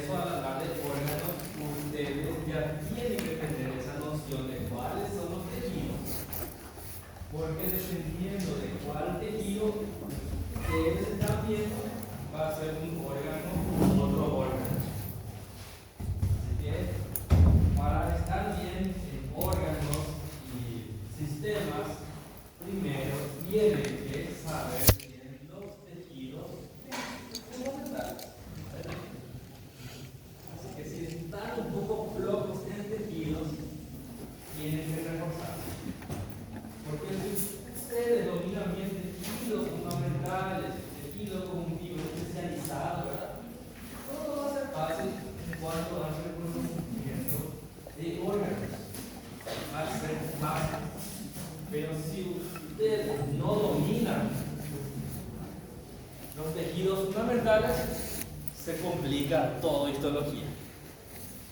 eso, al hablar de órganos, ustedes ya tienen que tener esa noción de cuáles son los tejidos. Porque dependiendo de cuál tejido ustedes están viendo, va a ser un órgano u otro órgano. Así que, para estar bien en órganos y sistemas, primero tienen que saber bien los tejidos fundamentales. Así que si están un poco flojos en tejidos, tienen que reforzar. Porque si ustedes dominan bien tejidos fundamentales, tejidos cognitivos especializados, ¿verdad? Todo va a ser fácil en cuanto al reconocimiento de órganos. Va a ser fácil. Pero si ustedes no dominan los tejidos fundamentales, se complica toda histología.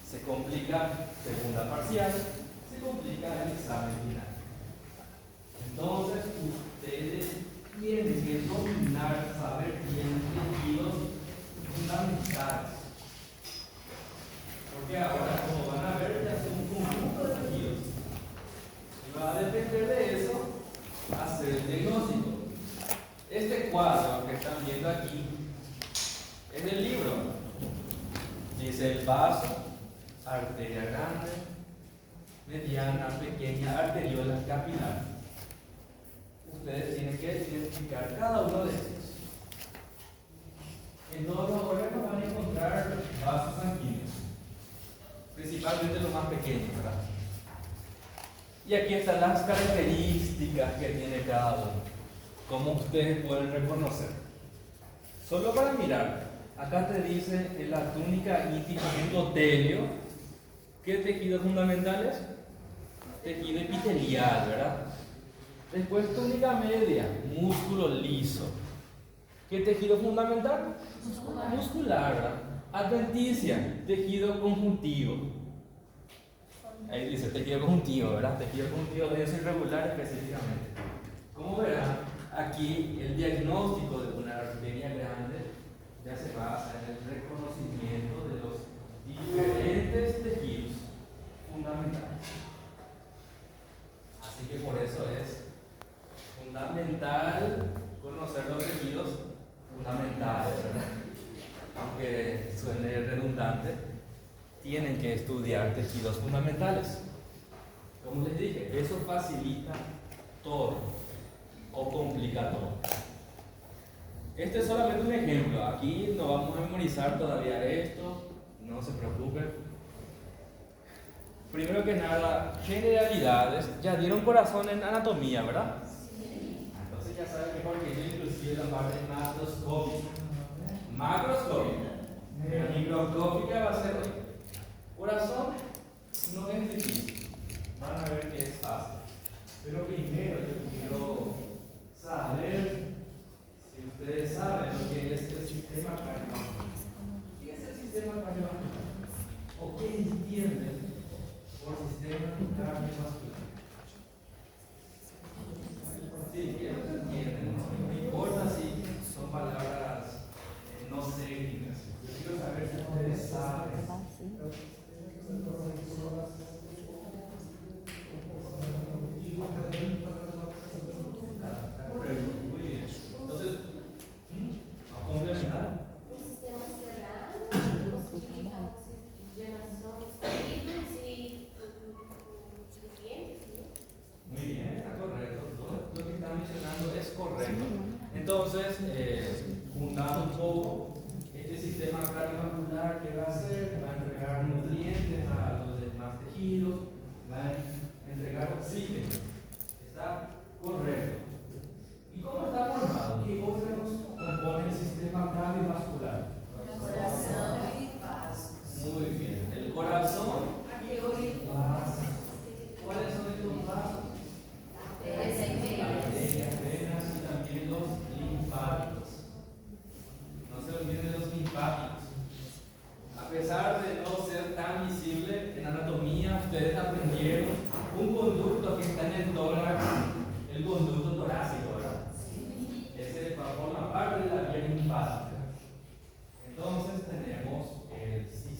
Se complica segunda parcial, se complica el examen final. Entonces, ustedes tienen que dominar, saber bien tejidos fundamentales. Porque ahora, como van a ver, ya es un conjunto de tejidos. Y va a depender de eso hacer el diagnóstico. Este cuadro que están viendo aquí es del libro. Dice el vaso, arteria grande, mediana, pequeña, arteriola, capilar. Ustedes tienen que identificar cada uno de estos. En todos los órganos van a encontrar vasos sanguíneos, principalmente los más pequeños, ¿verdad? Y aquí están las características que tiene cada uno, como ustedes pueden reconocer. Solo para mirar, acá te dice en la túnica íntima endotelio, ¿qué tejidos fundamentales? Tejido epitelial, ¿verdad? Después túnica media, músculo liso. ¿Qué tejido fundamental? Muscular, ¿verdad? Adventicia, tejido conjuntivo. Ahí dice tejido conjuntivo, ¿verdad? Tejido conjuntivo denso irregular específicamente. Como verán, aquí el diagnóstico de una arteria grande ya se basa en el reconocimiento de los diferentes tejidos fundamentales. Así que por eso es fundamental conocer los tejidos fundamentales, ¿verdad? Aunque suene redundante, tienen que estudiar tejidos fundamentales. Como les dije, eso facilita todo o complica todo. Este es solamente un ejemplo. Aquí no vamos a memorizar todavía esto, no se preocupen. Primero que nada, generalidades. Ya dieron corazón en anatomía, ¿verdad? Sí. Entonces ya saben mejor que yo, inclusive la parte macroscópica. Macroscópica. Pero microscópica va a ser corazón, no es difícil. Van a ver que es fácil. Pero primero yo quiero saber si ustedes saben lo que es el sistema cardiovascular. ¿Qué es el sistema cardiovascular? ¿O qué entienden por sistema cardiovascular? Sí, que no se entienden, no importa si son palabras no técnicas. Yo quiero saber si ustedes saben. Muy bien. Entonces, a complementar. Un sistema cerrado, posibilita oxigenación y nutrientes. Muy bien, está correcto. Todo lo que está mencionando es correcto. Entonces, juntando un poco, este sistema cardiovascular que va a hacer, va a entregar nutrientes a los demás tejidos, va a entregar oxígeno. Está correcto. ¿Y cómo está formado? ¿Qué órganos componen el sistema cardiovascular? Corazón y vasos. Muy bien. El corazón y los vasos. ¿Cuáles son estos vasos? Arterias, venas y también los linfáticos. No se olviden de los linfáticos. A pesar de no ser tan visible en anatomía, ustedes aprendieron un conducto que está en el tórax, el conducto torácico, ¿verdad? Ese forma parte de la vía linfática. Entonces tenemos el sistema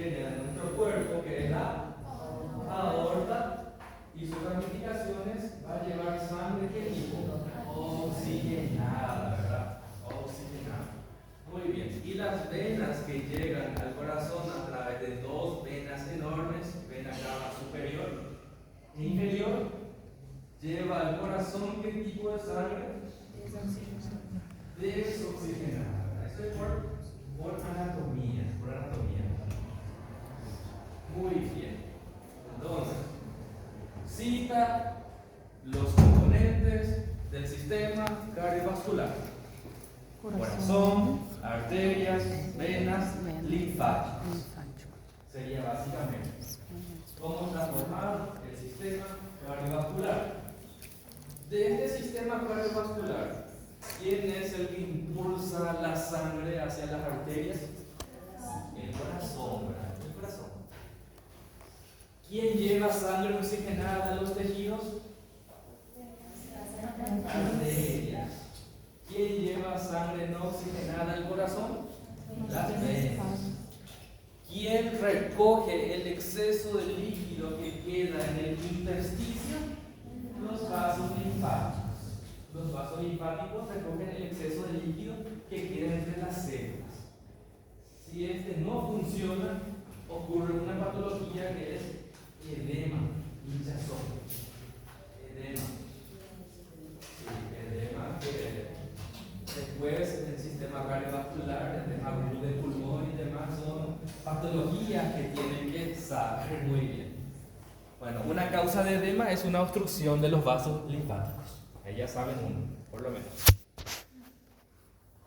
arteria de nuestro cuerpo, que es la aorta, y sus ramificaciones va a llevar sangre, ¿qué tipo? Oxigenada, ¿verdad? Oxigenada. Muy bien. Y las venas que llegan al corazón a través de dos venas enormes, vena cava superior e inferior, lleva al corazón ¿qué tipo de sangre? Desoxigenada. Esto es por anatomía, por anatomía. Muy bien. Entonces, cita los componentes del sistema cardiovascular: corazón, arterias, venas, linfáticos. Sería básicamente cómo está formado el sistema cardiovascular. De este sistema cardiovascular, ¿quién es el que impulsa la sangre hacia las arterias? El corazón, ¿verdad? El corazón. ¿Quién lleva sangre oxigenada a los tejidos? Arterias. ¿Quién lleva sangre no oxigenada al corazón? Las venas. ¿Quién recoge el exceso de líquido que queda en el intersticio? Los vasos linfáticos. Los vasos linfáticos recogen el exceso de líquido que queda entre las células. Si este no funciona, ocurre una patología que es edema, hinchazón. Edema. Sí, edema que después el sistema cardiovascular, el tema de pulmón y demás son patologías que tienen que saber muy bien. Bueno, una causa de edema es una obstrucción de los vasos linfáticos. Ya saben uno, por lo menos.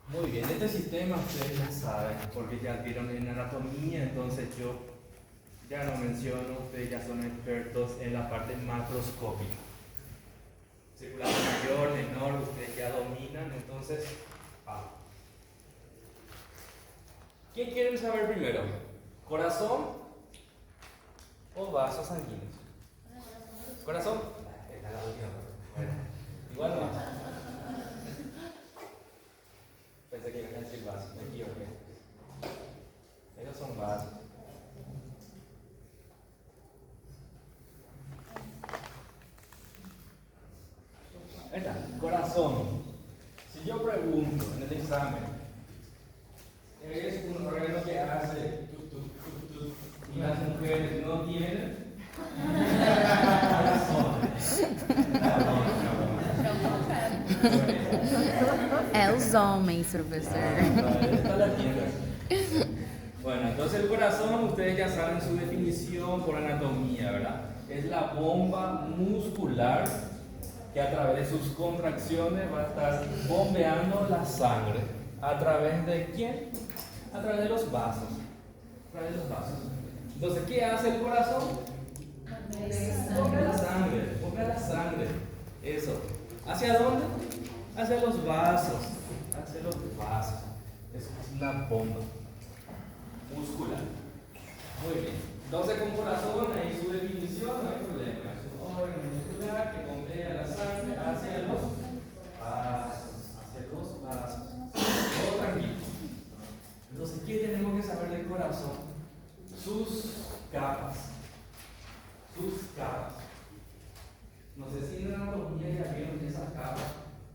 Muy bien, este sistema ustedes ya saben, porque ya vieron en anatomía, entonces yo ya no menciono, ustedes ya son expertos en la parte macroscópica. Circulación mayor, menor, ustedes ya dominan, entonces, ¿qué quieren saber primero? ¿Corazón o vasos sanguíneos? ¿Corazón? Esta es la última. Bueno, igual no. Pensé que iban a decir vasos, me equivoqué. Ellos son vasos. Ahí está, corazón. Si yo pregunto en el examen, ¿es un órgano que hace tut, tut, tut, tut, y las mujeres no tienen? Corazón. É os homens, professor. Bueno, entonces el corazón, ustedes ya saben su definición por anatomía, ¿verdad? Es la bomba muscular que a través de sus contracciones va a estar bombeando la sangre. ¿A través de quién? A través de los vasos. A través de los vasos. Entonces, ¿qué hace el corazón? Bombea la sangre, bombea la sangre. Eso. ¿Hacia dónde? Hacia los vasos. Hacia los vasos. Eso es una bomba muscular. Muy bien. Entonces, con corazón, ahí su definición, no hay problema. Es un órgano muscular que bombea la sangre hacia los vasos. Hacia los vasos. Todo tranquilo. Entonces, ¿qué tenemos que saber del corazón? Sus capas. Sus capas. No sé si en la anatomía ya vieron esas capas: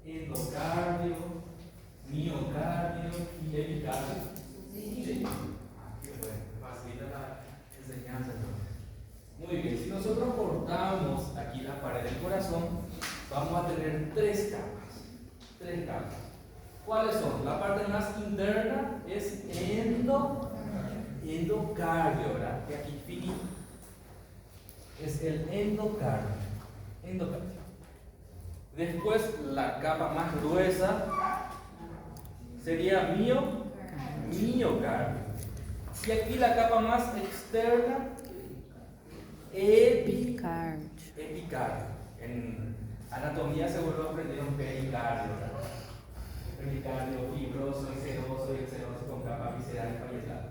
endocardio, miocardio y epicardio. Sí. Qué bueno, facilita la enseñanza entonces. Muy bien, si nosotros cortamos aquí la pared del corazón, vamos a tener tres capas. Tres capas. ¿Cuáles son? La parte más interna es endocardio, ¿verdad? Que aquí finito es el endocardio. Endocardio. Después, la capa más gruesa sería miocardio. Y aquí la capa más externa, epicardio. En anatomía seguro aprendieron pericardio, ¿verdad? Pericardio fibroso y seroso con capa visceral y parietal.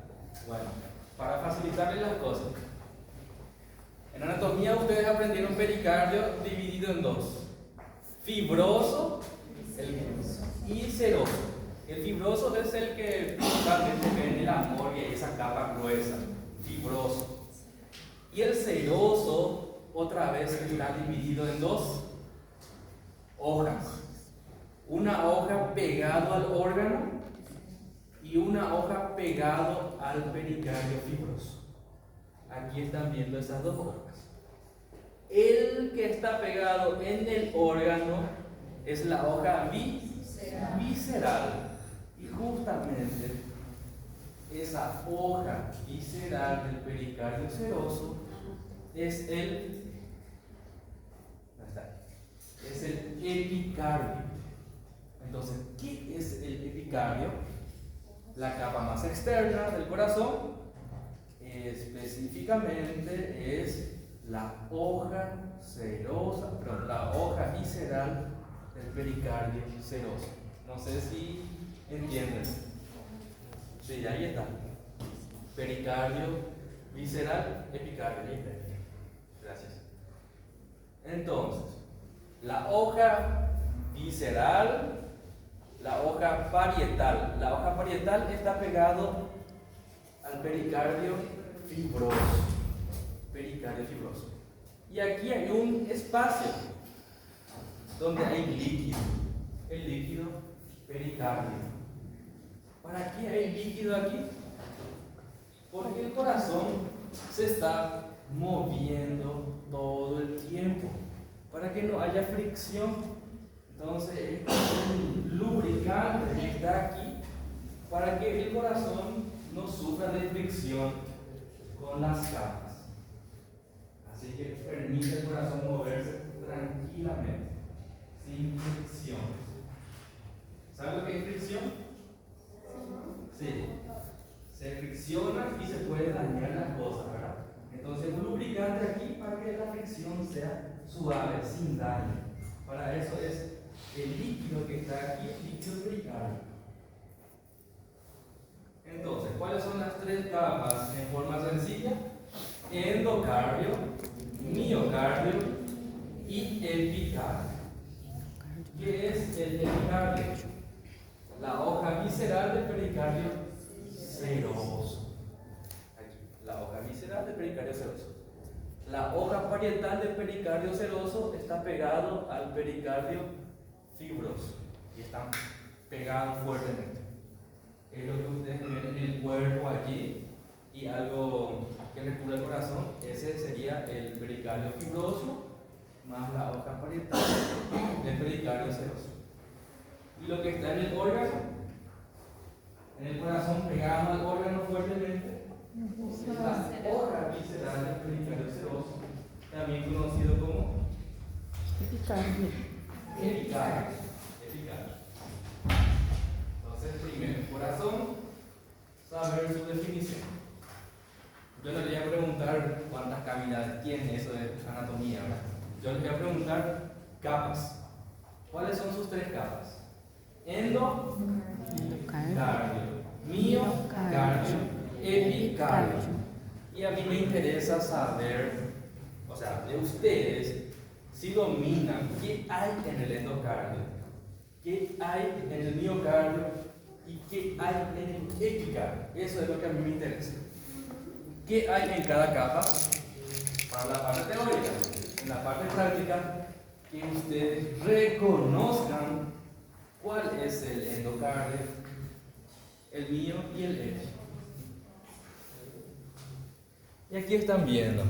Bueno, para facilitarles las cosas, en anatomía ustedes aprendieron pericardio dividido en dos: fibroso y seroso. El fibroso es el que realmente ven el amor y esa capa gruesa. fibroso. Y el seroso, otra vez, está dividido en dos hojas. Una hoja pegado al órgano y una hoja pegado al pericardio fibroso. Aquí están viendo esas dos hojas. El que está pegado en el órgano es la hoja visceral. Y justamente esa hoja visceral del pericardio seroso es el epicardio. Entonces, ¿qué es el epicardio? La capa más externa del corazón, específicamente es la hoja serosa, perdón, la hoja visceral del pericardio seroso. No sé si entienden. Sí, ahí está. Pericardio visceral, epicardio. Gracias. Entonces, la hoja visceral, la hoja parietal. La hoja parietal está pegado al pericardio fibroso. Pericardio fibroso. Y aquí hay un espacio donde hay líquido. El líquido pericardio. ¿Para qué hay líquido aquí? Porque el corazón se está moviendo todo el tiempo para que no haya fricción. Entonces, este es un lubricante que está aquí para que el corazón no sufra de fricción con las capas. Así que permite al corazón moverse tranquilamente, sin fricción. ¿Sabe lo que es fricción? Sí. Se fricciona y se puede dañar las cosas, ¿verdad? Entonces, un lubricante aquí para que la fricción sea suave, sin daño. Para eso es el líquido que está aquí, el líquido pericardio. Entonces, ¿cuáles son las tres capas en forma sencilla? Endocardio, miocardio y epicardio. ¿Qué es el epicardio? La hoja visceral del pericardio seroso. Aquí, la hoja visceral del pericardio seroso. La hoja parietal del pericardio seroso está pegado al pericardio fibroso y están pegados fuertemente. Es lo que ustedes ven en el cuerpo allí y algo que recubre el corazón. Ese sería el pericardio fibroso más la hoja parietal del pericardio seroso. Y lo que está en el órgano, en el corazón pegado al órgano fuertemente, es la hoja visceral del pericardio seroso, también conocido como epicardio. Epicardio. Entonces, primero, corazón, saber su definición. Yo les voy a preguntar cuántas cavidades tiene, eso de anatomía, ¿verdad? Yo les voy a preguntar capas. ¿Cuáles son sus tres capas? Endocardio, miocardio, epicardio. Y a mí me interesa saber, o sea, de ustedes, si dominan qué hay en el endocardio, qué hay en el miocardio y qué hay en el epicardio. Eso es lo que a mí me interesa. ¿Qué hay en cada capa? Para la parte teórica. En la parte práctica, que ustedes reconozcan cuál es el endocardio, el mío y el epi. Y aquí están viendo.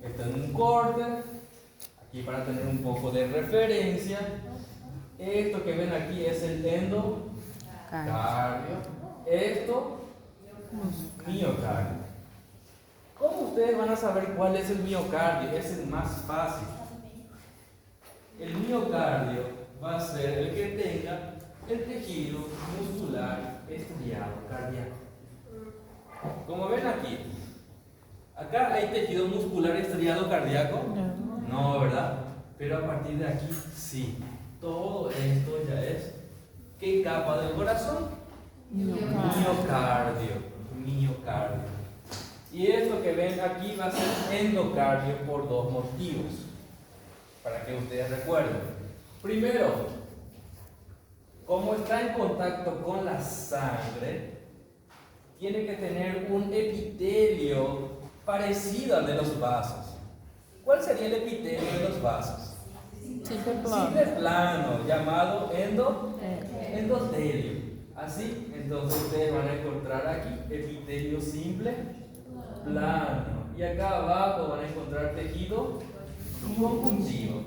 Esto es un corte. Aquí para tener un poco de referencia. Esto que ven aquí es el endocardio. Esto, miocardio. ¿Cómo ustedes van a saber cuál es el miocardio? Es el más fácil. El miocardio va a ser el que tenga el tejido muscular estriado cardíaco. Como ven aquí, acá hay tejido muscular estriado cardíaco. No, ¿verdad? Pero a partir de aquí sí. Todo esto ya es ¿qué capa del corazón? Miocardio. Y esto que ven aquí va a ser endocardio por dos motivos, para que ustedes recuerden. Primero, como está en contacto con la sangre, tiene que tener un epitelio parecido al de los vasos. ¿Cuál sería el epitelio de los vasos? Simple Simple plano, llamado endotelio. Así, entonces ustedes van a encontrar aquí epitelio simple plano. Y acá abajo van a encontrar tejido conjuntivo.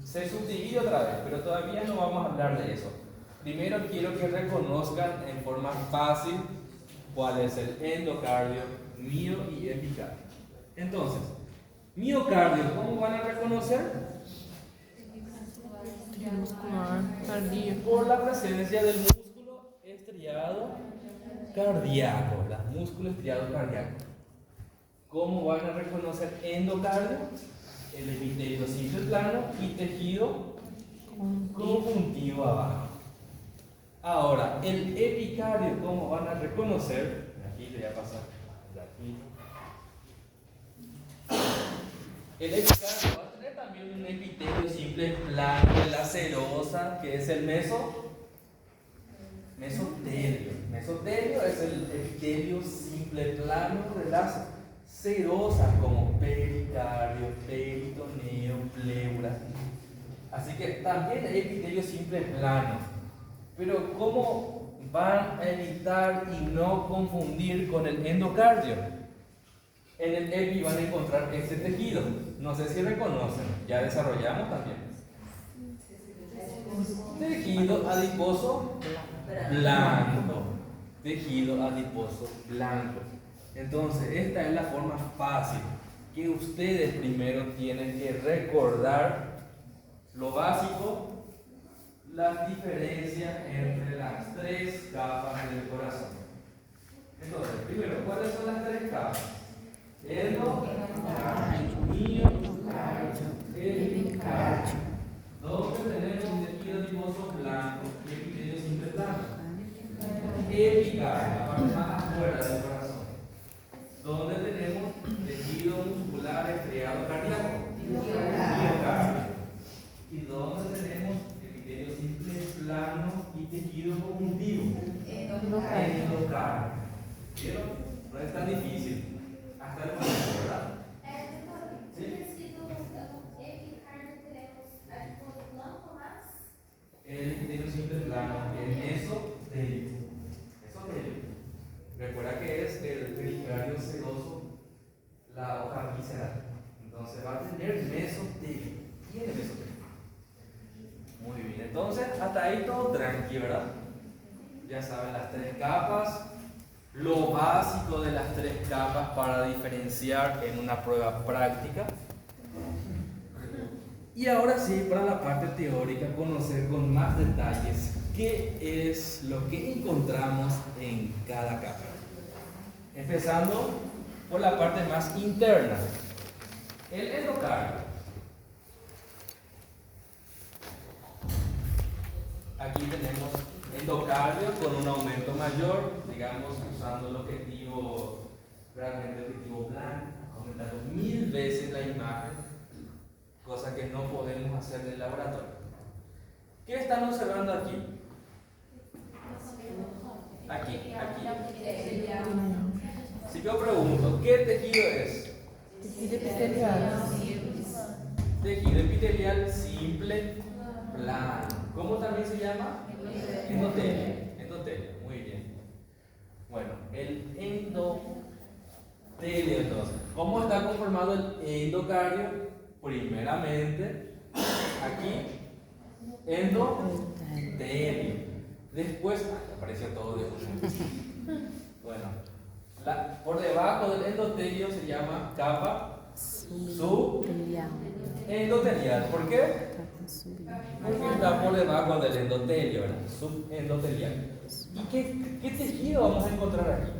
Se subdivide otra vez, pero todavía no vamos a hablar de eso. Primero quiero que reconozcan en forma fácil cuál es el endocardio, mio y epicardio. Entonces, miocardio, ¿cómo van a reconocer? muscular, cardíaco. Por la presencia del músculo estriado cardíaco, ¿verdad? Músculo estriado cardíaco. ¿Cómo van a reconocer endocardio? El epitelio simple plano y tejido conjuntivo abajo. Ahora, el epicardio, ¿cómo van a reconocer? Aquí le voy a pasar. Aquí. El epicardio va a tener también un epitelio simple plano de la serosa, que es el mesotelio. Mesotelio es el epitelio simple plano de las serosas, como pericardio, peritoneo, pleura. Así que también el epitelio simple plano. Pero ¿cómo van a evitar y no confundir con el endocardio? En el epi van a encontrar este tejido. No sé si reconocen, ya desarrollamos también. Tejido adiposo blanco. Tejido adiposo blanco. Entonces, esta es la forma fácil que ustedes primero tienen que recordar lo básico, las diferencias entre las tres capas del corazón. Entonces, primero, ¿cuáles son las tres capas? Endocardio, miocardio, epicardio. Donde tenemos un tejido adiposo blanco y epitelio simple plano. Epicardio, la parte más afuera del corazón. Donde tenemos tejido muscular estriado cardíaco. Miocardio. Y donde tenemos epitelio simple plano y tejido conjuntivo. Endocardio. ¿Vieron? No es tan difícil. Hasta el momento, ¿verdad? El epitelio simple plano, el mesotelio. Recuerda que es el pericardio seroso, la hoja visceral. Entonces va a tener mesotelio. Tiene mesotelio. Muy bien, entonces hasta ahí todo tranqui, ¿verdad? Ya saben las tres capas, lo básico de las tres capas para diferenciar en una prueba práctica. Y ahora sí, para la parte teórica, conocer con más detalles qué es lo que encontramos en cada capa. Empezando por la parte más interna, el endocardio. Aquí tenemos endocardio con un aumento mayor, digamos usando el objetivo, realmente el objetivo blanco, aumentando 1000 veces la imagen, cosa que no podemos hacer en el laboratorio. ¿Qué están observando aquí? Aquí. Si yo pregunto, ¿qué tejido es? Tejido epitelial. Tejido epitelial simple plano. ¿Cómo también se llama? Endotelio. Endotelio, muy bien. Bueno, el endotelio entonces. ¿Cómo está conformado el endocardio? Primeramente, aquí, endotelio. Después, apareció todo de uno. Bueno, por debajo del endotelio se llama capa subendotelial. ¿Por qué? Porque está por debajo del endotelio, ¿verdad? Subendotelial. ¿Y qué tejido vamos a encontrar aquí?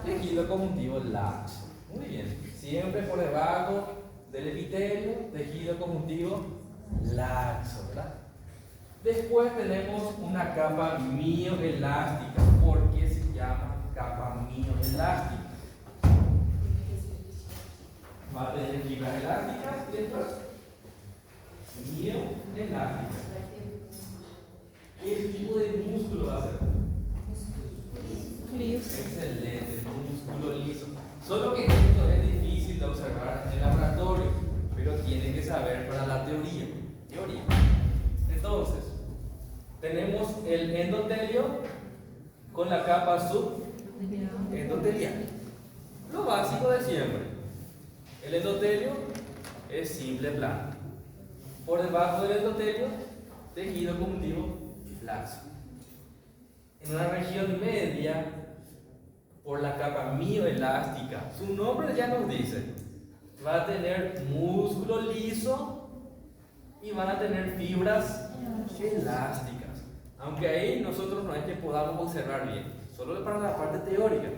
Tejido conjuntivo laxo. Muy bien. Siempre por debajo del epitelio, tejido conjuntivo laxo, ¿verdad? Después tenemos una capa mioelástica. ¿Por qué se llama capa mioelástica? Va a tener fibras elásticas y después mioelásticas. ¿Qué tipo de músculo va a ser? liso. Excelente, músculo liso. Solo que esto es difícil de observar en el laboratorio, pero tienen que saber para la teoría. Entonces, tenemos el endotelio con la capa subendotelial. Lo básico de siempre. El endotelio es simple plano. Por debajo del endotelio, tejido conjuntivo laxo. En una región media, por la capa mioelástica, su nombre ya nos dice, va a tener músculo liso y van a tener fibras elásticas. Aunque ahí nosotros no es que podamos observar bien, solo para la parte teórica.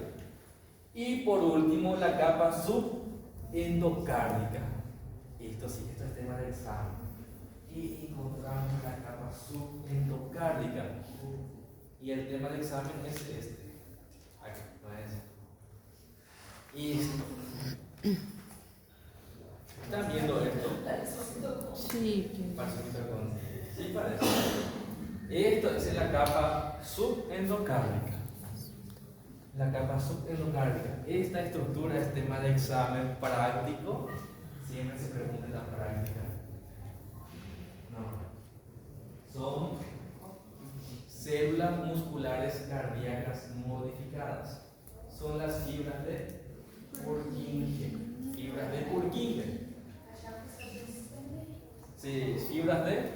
Y por último, la capa subendocárdica. Esto sí, esto es tema de examen. Y encontramos la capa subendocárdica. Y el tema de examen es este. Aquí, no es. Y esto. ¿Están viendo esto? Sí, Sí, parece. Esto es la capa subendocárdica. La capa subendocárdica. Esta estructura es tema de examen práctico. Siempre se pregunta en la práctica. No. Son células musculares cardíacas modificadas. Son las fibras de Purkinje. Fibras de Purkinje. Sí, fibras de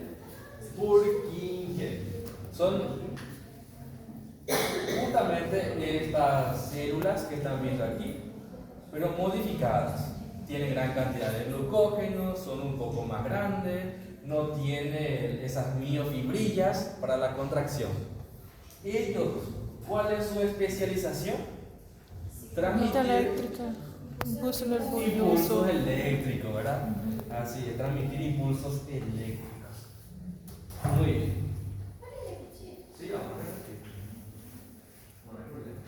Purkinje. Son justamente estas células que están viendo aquí, pero modificadas. Tienen gran cantidad de glucógeno, son un poco más grandes, no tienen esas miofibrillas para la contracción. Ellos, ¿cuál es su especialización? Transmite eléctrica. Impulso nervioso. Impulsos eléctricos, ¿verdad? Así es, transmitir impulsos eléctricos. Muy bien. Sí, vamos a repetir. No hay problema.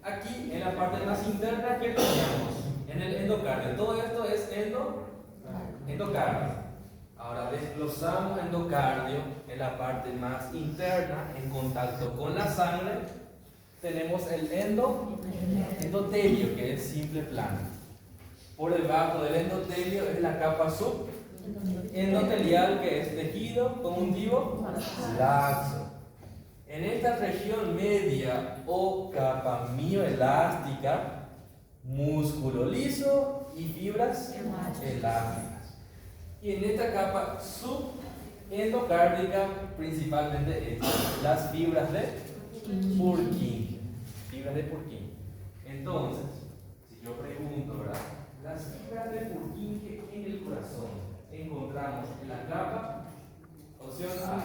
Aquí, en la parte más interna, ¿qué tenemos? En el endocardio. Todo esto es endocardio. Ahora desglosamos endocardio en la parte más interna, en contacto con la sangre. Tenemos el endotelio, que es simple plano. Por debajo del endotelio es la capa subendotelial, que es tejido conjuntivo laxo. En esta región media o capa mioelástica, músculo liso y fibras elásticas. Y en esta capa subendocárdica, principalmente las fibras de Purkinje. Fibras de Purkinje. Entonces, si yo pregunto, ¿verdad? Las fibras de Purkinje en el corazón encontramos en la capa, opción A,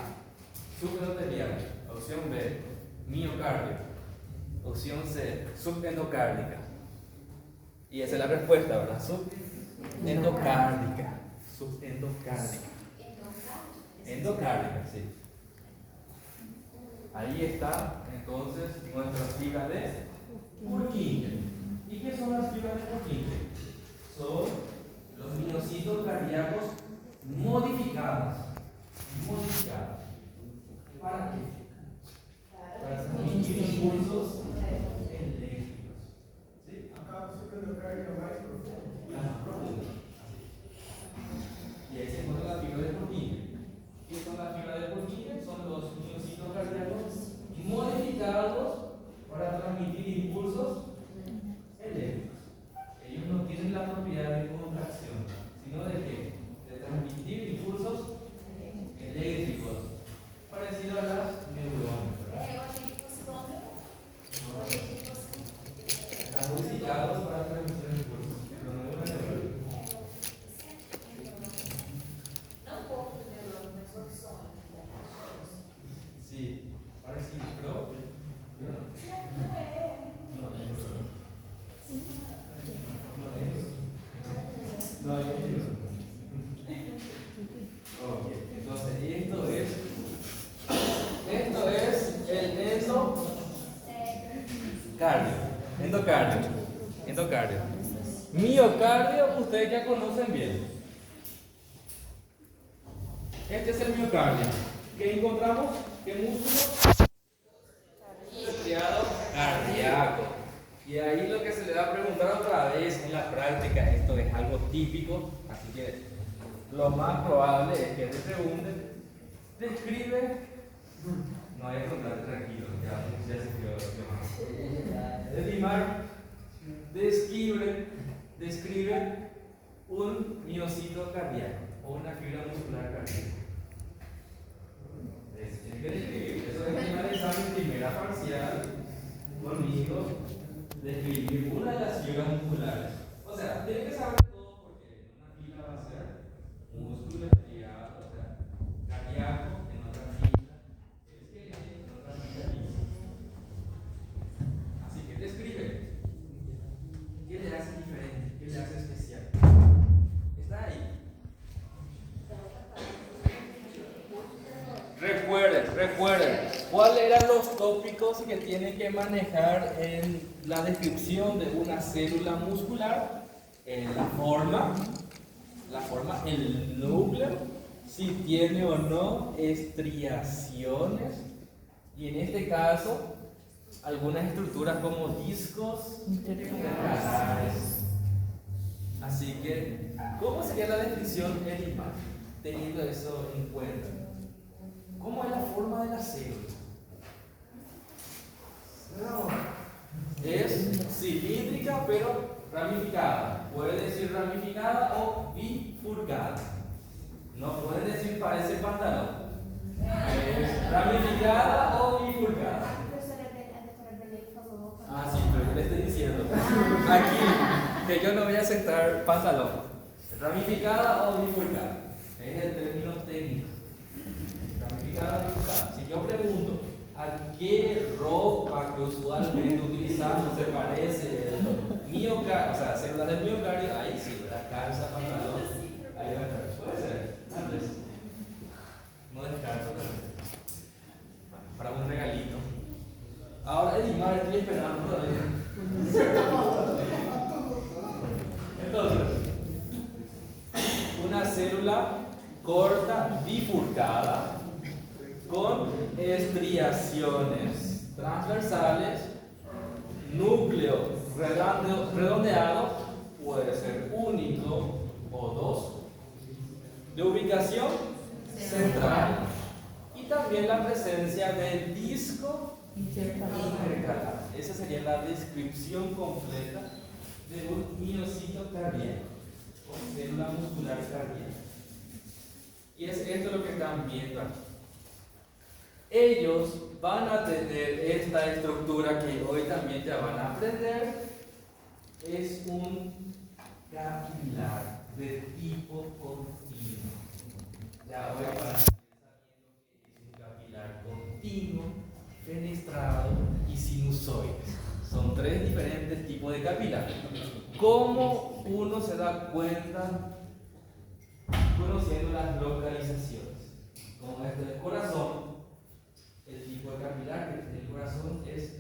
subendotelial, opción B, miocardio, opción C, subendocárdica. Y esa es la respuesta, ¿verdad? Subendocárdica. Subendocárdica. Endocárdica, sí. Ahí está entonces nuestras fibras de Purkinje. ¿Y qué son las fibras de Purkinje? Son los miocitos cardíacos modificados. ¿Para qué? Para transmitir impulsos eléctricos. ¿Sí? Acá se puede ver más profundo. Y ahí se encuentra la fibra de Purkinje. ¿Qué son las fibras de Purkinje? Son los miocitos cardíacos modificados para transmitir impulsos eléctricos. Ellos no tienen la propiedad de contracción, sino de qué? De transmitir impulsos eléctricos, parecido a las neuronas. Están modificados para transmitir impulsos, pero no es una neurona. Sí, parecido, pero no. No hay neuronas. Ok, entonces esto es el endocardio. Miocardio, ustedes ya conocen bien. Este es el miocardio. ¿Qué encontramos? ¿Qué músculo? estriado cardíaco. Y ahí lo que se le va a preguntar otra vez en la práctica, esto es algo típico, así que lo más probable es que te pregunten, describe, no hay que preguntar tranquilo, ya se quedó. Edimar, describe un miocito cardíaco o una fibra muscular cardíaca. Eso es tema de examen primera parcial conmigo, describir una de las fibras musculares. O sea, tiene que saber todo porque en una fibra va a ser músculo estriado, o sea, cardíaco, en otra fibra, esqueleto, en otra fibra líquida. Así que describe. ¿Qué le hace diferente? ¿Qué le hace especial? Está ahí. Recuerden, ¿cuáles eran los tópicos que tienen que manejar en la descripción de una célula muscular? La forma, el núcleo, si tiene o no estriaciones, y en este caso, algunas estructuras como discos intercalares. Así que, ¿cómo sería la descripción en imagen? Teniendo eso en cuenta. ¿Cómo es la forma de la célula? Es cilíndrica pero ramificada. Puede decir ramificada o bifurcada. No puede decir parece pantalón. Es ramificada o bifurcada. Ah, sí, pero yo le estoy diciendo. Aquí, que yo no voy a aceptar pantalón. Ramificada o bifurcada. Es el término técnico. Si yo pregunto a qué ropa que usualmente utilizamos se parece el miocardio, o sea, células del miocardio, ahí sí, la calza, pantalón, ahí va a estar. Puede ser, tal vez. No descarto, para un regalito. Ahora, Edimar, estoy esperando todavía. Entonces, una célula corta, bifurcada, con estriaciones transversales, núcleo redondeado, puede ser único o dos, de ubicación central, y también la presencia del disco intercalar. Esa sería la descripción completa de un miocito cardíaco o célula muscular cardíaca. Y es esto lo que están viendo aquí. Ellos van a tener esta estructura que hoy también ya van a aprender. Es un capilar de tipo continuo. Ya hoy van a estar sabiendo que es un capilar continuo, fenestrado y sinusoides. Son tres diferentes tipos de capilar. ¿Cómo uno se da cuenta conociendo las localizaciones? Como este del corazón. El tipo de capilar del corazón es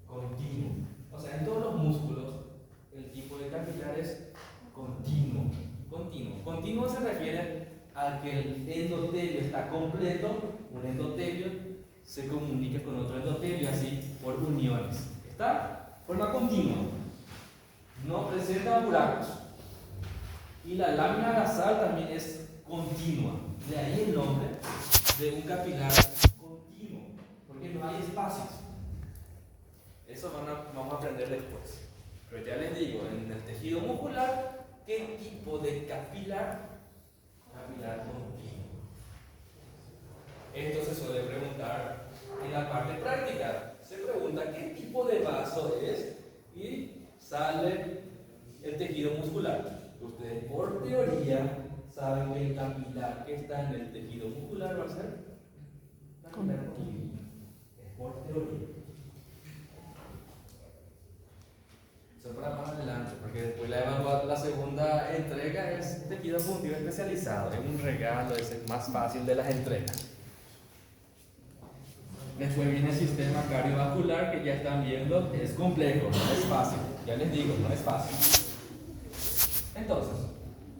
continuo. O sea, en todos los músculos, el tipo de capilar es continuo. Continuo se refiere a que el endotelio está completo, un endotelio se comunica con otro endotelio, así por uniones. ¿Está? Forma continua. No presenta buracos. Y la lámina basal también es continua. De ahí el nombre de un capilar continuo, porque no hay espacios. Eso vamos a aprender después. Pero ya les digo, en el tejido muscular, ¿qué tipo de capilar? Capilar continuo. Esto se suele preguntar en la parte práctica. Se pregunta qué tipo de vaso es y sale el tejido muscular. Ustedes por teoría saben que el capilar que está en el tejido muscular va a ser capilar continuo. Es por teoría. Eso para más adelante, porque después la segunda entrega es tejido fundido especializado. Es un regalo, es el más fácil de las entregas. Después viene el sistema cardiovascular, que ya están viendo, es complejo, no es fácil. Ya les digo, no es fácil. Entonces,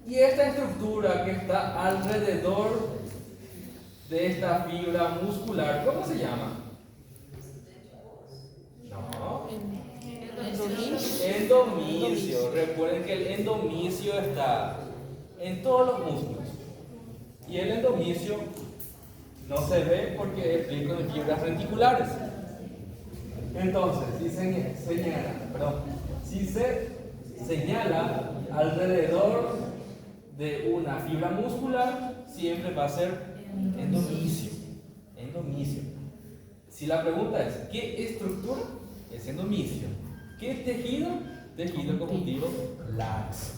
y esta estructura que está alrededor de esta fibra muscular, ¿cómo se llama? Endomicio. Recuerden que el endomicio está en todos los músculos. Y el endomicio no se ve porque es rico en fibras reticulares. Entonces, si se señala alrededor de una fibra muscular, siempre va a ser endomicio. Endomicio. Si la pregunta es, ¿qué estructura? Es endomicio. ¿Qué tejido? Tejido conjuntivo laxo.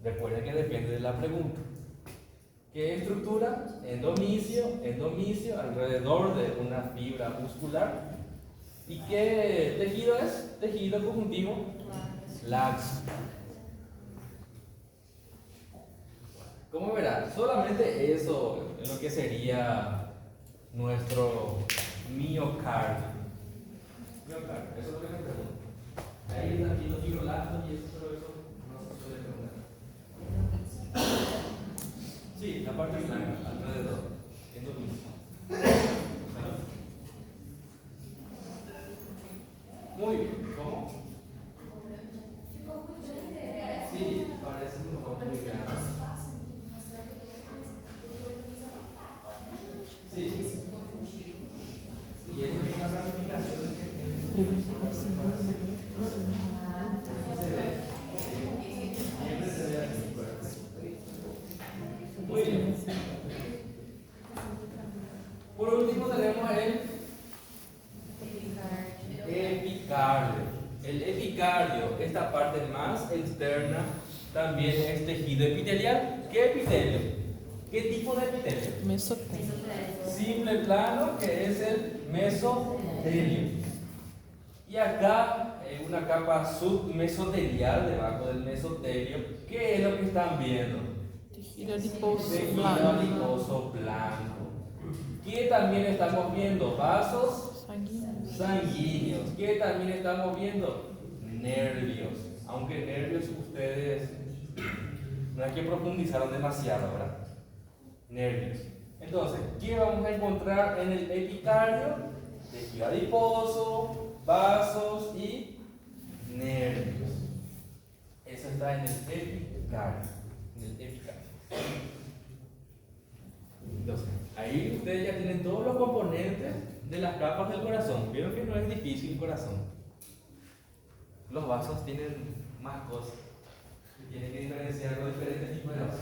Recuerden que depende de la pregunta. ¿Qué estructura? Endomicio, alrededor de una fibra muscular. ¿Y qué tejido es? Tejido conjuntivo laxo. Como verán, solamente eso es lo que sería nuestro miocardio. Miocardio, eso es lo que me pregunto. Ahí están aquí los fibroblastos y eso, pero eso no se suele preguntar. Sí, la parte blanca, alrededor. Endomisio. Muy bien, ¿cómo? Sí, parece un poco muy grande. Sí. Y es una ramificación que se ve. Siempre se ve aquí. Muy bien. Por último tenemos el epicardio. El epicardio, esta parte más externa, también es tejido epitelial. ¿Qué epitelio? ¿Qué tipo de epitelio? Mesotelio. Simple plano, que es el mesotelio. Y acá una capa submesotelial debajo del mesotelio. ¿Qué es lo que están viendo? Tejido adiposo Tejido blanco. adiposo blanco. ¿Qué también estamos viendo? Vasos sanguíneos. ¿Qué también estamos viendo? Nervios. Aunque nervios ustedes no hay que profundizar demasiado, ¿verdad? Nervios. Entonces, ¿qué vamos a encontrar en el epicardio? Tejido adiposo, vasos y nervios. Eso está en el epicardio. Entonces, ahí ustedes ya tienen todos los componentes de las capas del corazón. Vieron que no es difícil el corazón. Los vasos tienen más cosas. Tienen que diferenciar los diferentes tipos de vasos.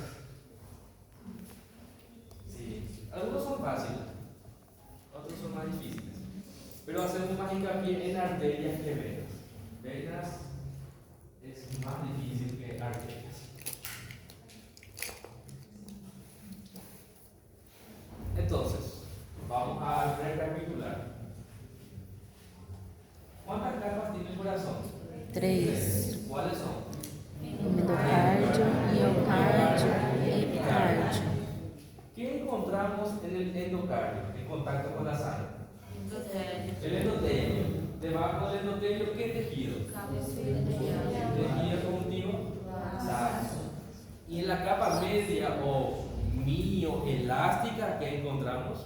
Sí, algunos son fáciles, otros son más difíciles. Pero hacemos más hincapié en arterias que venas. Venas es más difícil que arterias. Entonces, vamos a recapitular. ¿Cuántas capas tiene el corazón? 3. ¿Cuáles son? Endocardio, miocardio y epicardio. ¿Qué encontramos en el endocardio en contacto con la sangre? El endotelio. Debajo del endotelio, ¿qué tejido? Tejido conjuntivo laxo. Y en la capa media o mioelástica, ¿qué encontramos?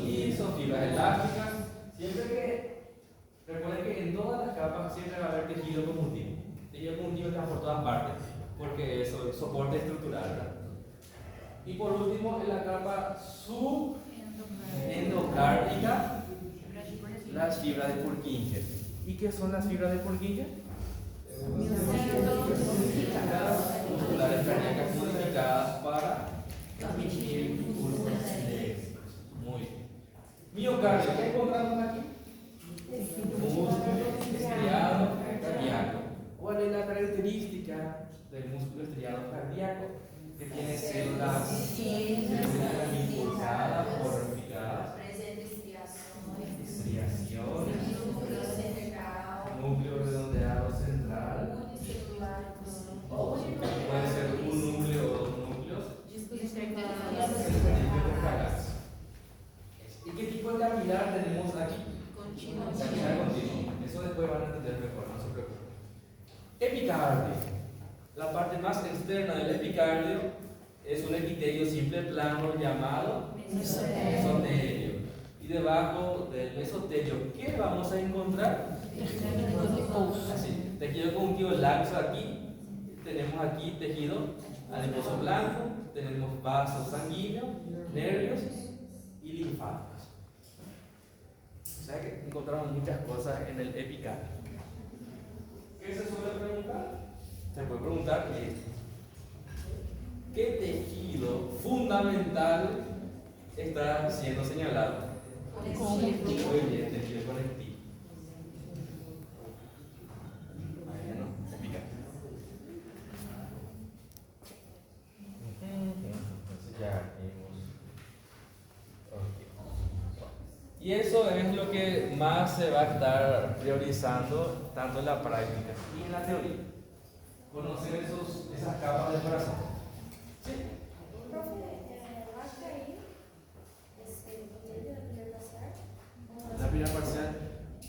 Y son fibras elásticas. Siempre que, recuerden que en todas las capas siempre va a haber tejido conjuntivo. Tejido conjuntivo está por todas partes, porque eso es soporte estructural, ¿verdad? Y por último, en la capa subendocárdica, las fibras de Purkinje. ¿Y qué son las fibras de Purkinje? Musculares cardíacas modificadas para transmitir impulsos eléctricos. Muy bien. Miocardio, ¿qué encontramos aquí? Músculo estriado cardíaco. ¿Cuál es la característica del músculo estriado cardíaco? Que tiene células impulsadas o ramificadas. Estriaciones. Núcleo redondeado central. Puede ser un núcleo o dos núcleos. ¿Y qué tipo de capilar tenemos aquí? Capilar continuo. Eso después van a entender mejor, no se preocupen. Epicardio. La parte más externa del epicardio es un epitelio simple plano llamado mesotelio. Y debajo del mesotelio, ¿qué vamos a encontrar? Así, tejido conjuntivo laxo aquí. Tenemos aquí tejido adiposo blanco, tenemos vasos sanguíneos, nervios y linfáticos. O sea que encontramos muchas cosas en el epicardio. ¿Qué se suele preguntar? Se puede preguntar ¿qué tejido fundamental está siendo señalado? Conjuntivo. Muy bien, tejido conectivo. Bueno, epicardio. Entonces ya vimos. Ok. Y eso es lo que más se va a estar priorizando tanto en la práctica y en la teoría. Conocer esas capas del corazón. ¿Sí? Profe, ¿va a caer de la primera parcial? La primera parcial.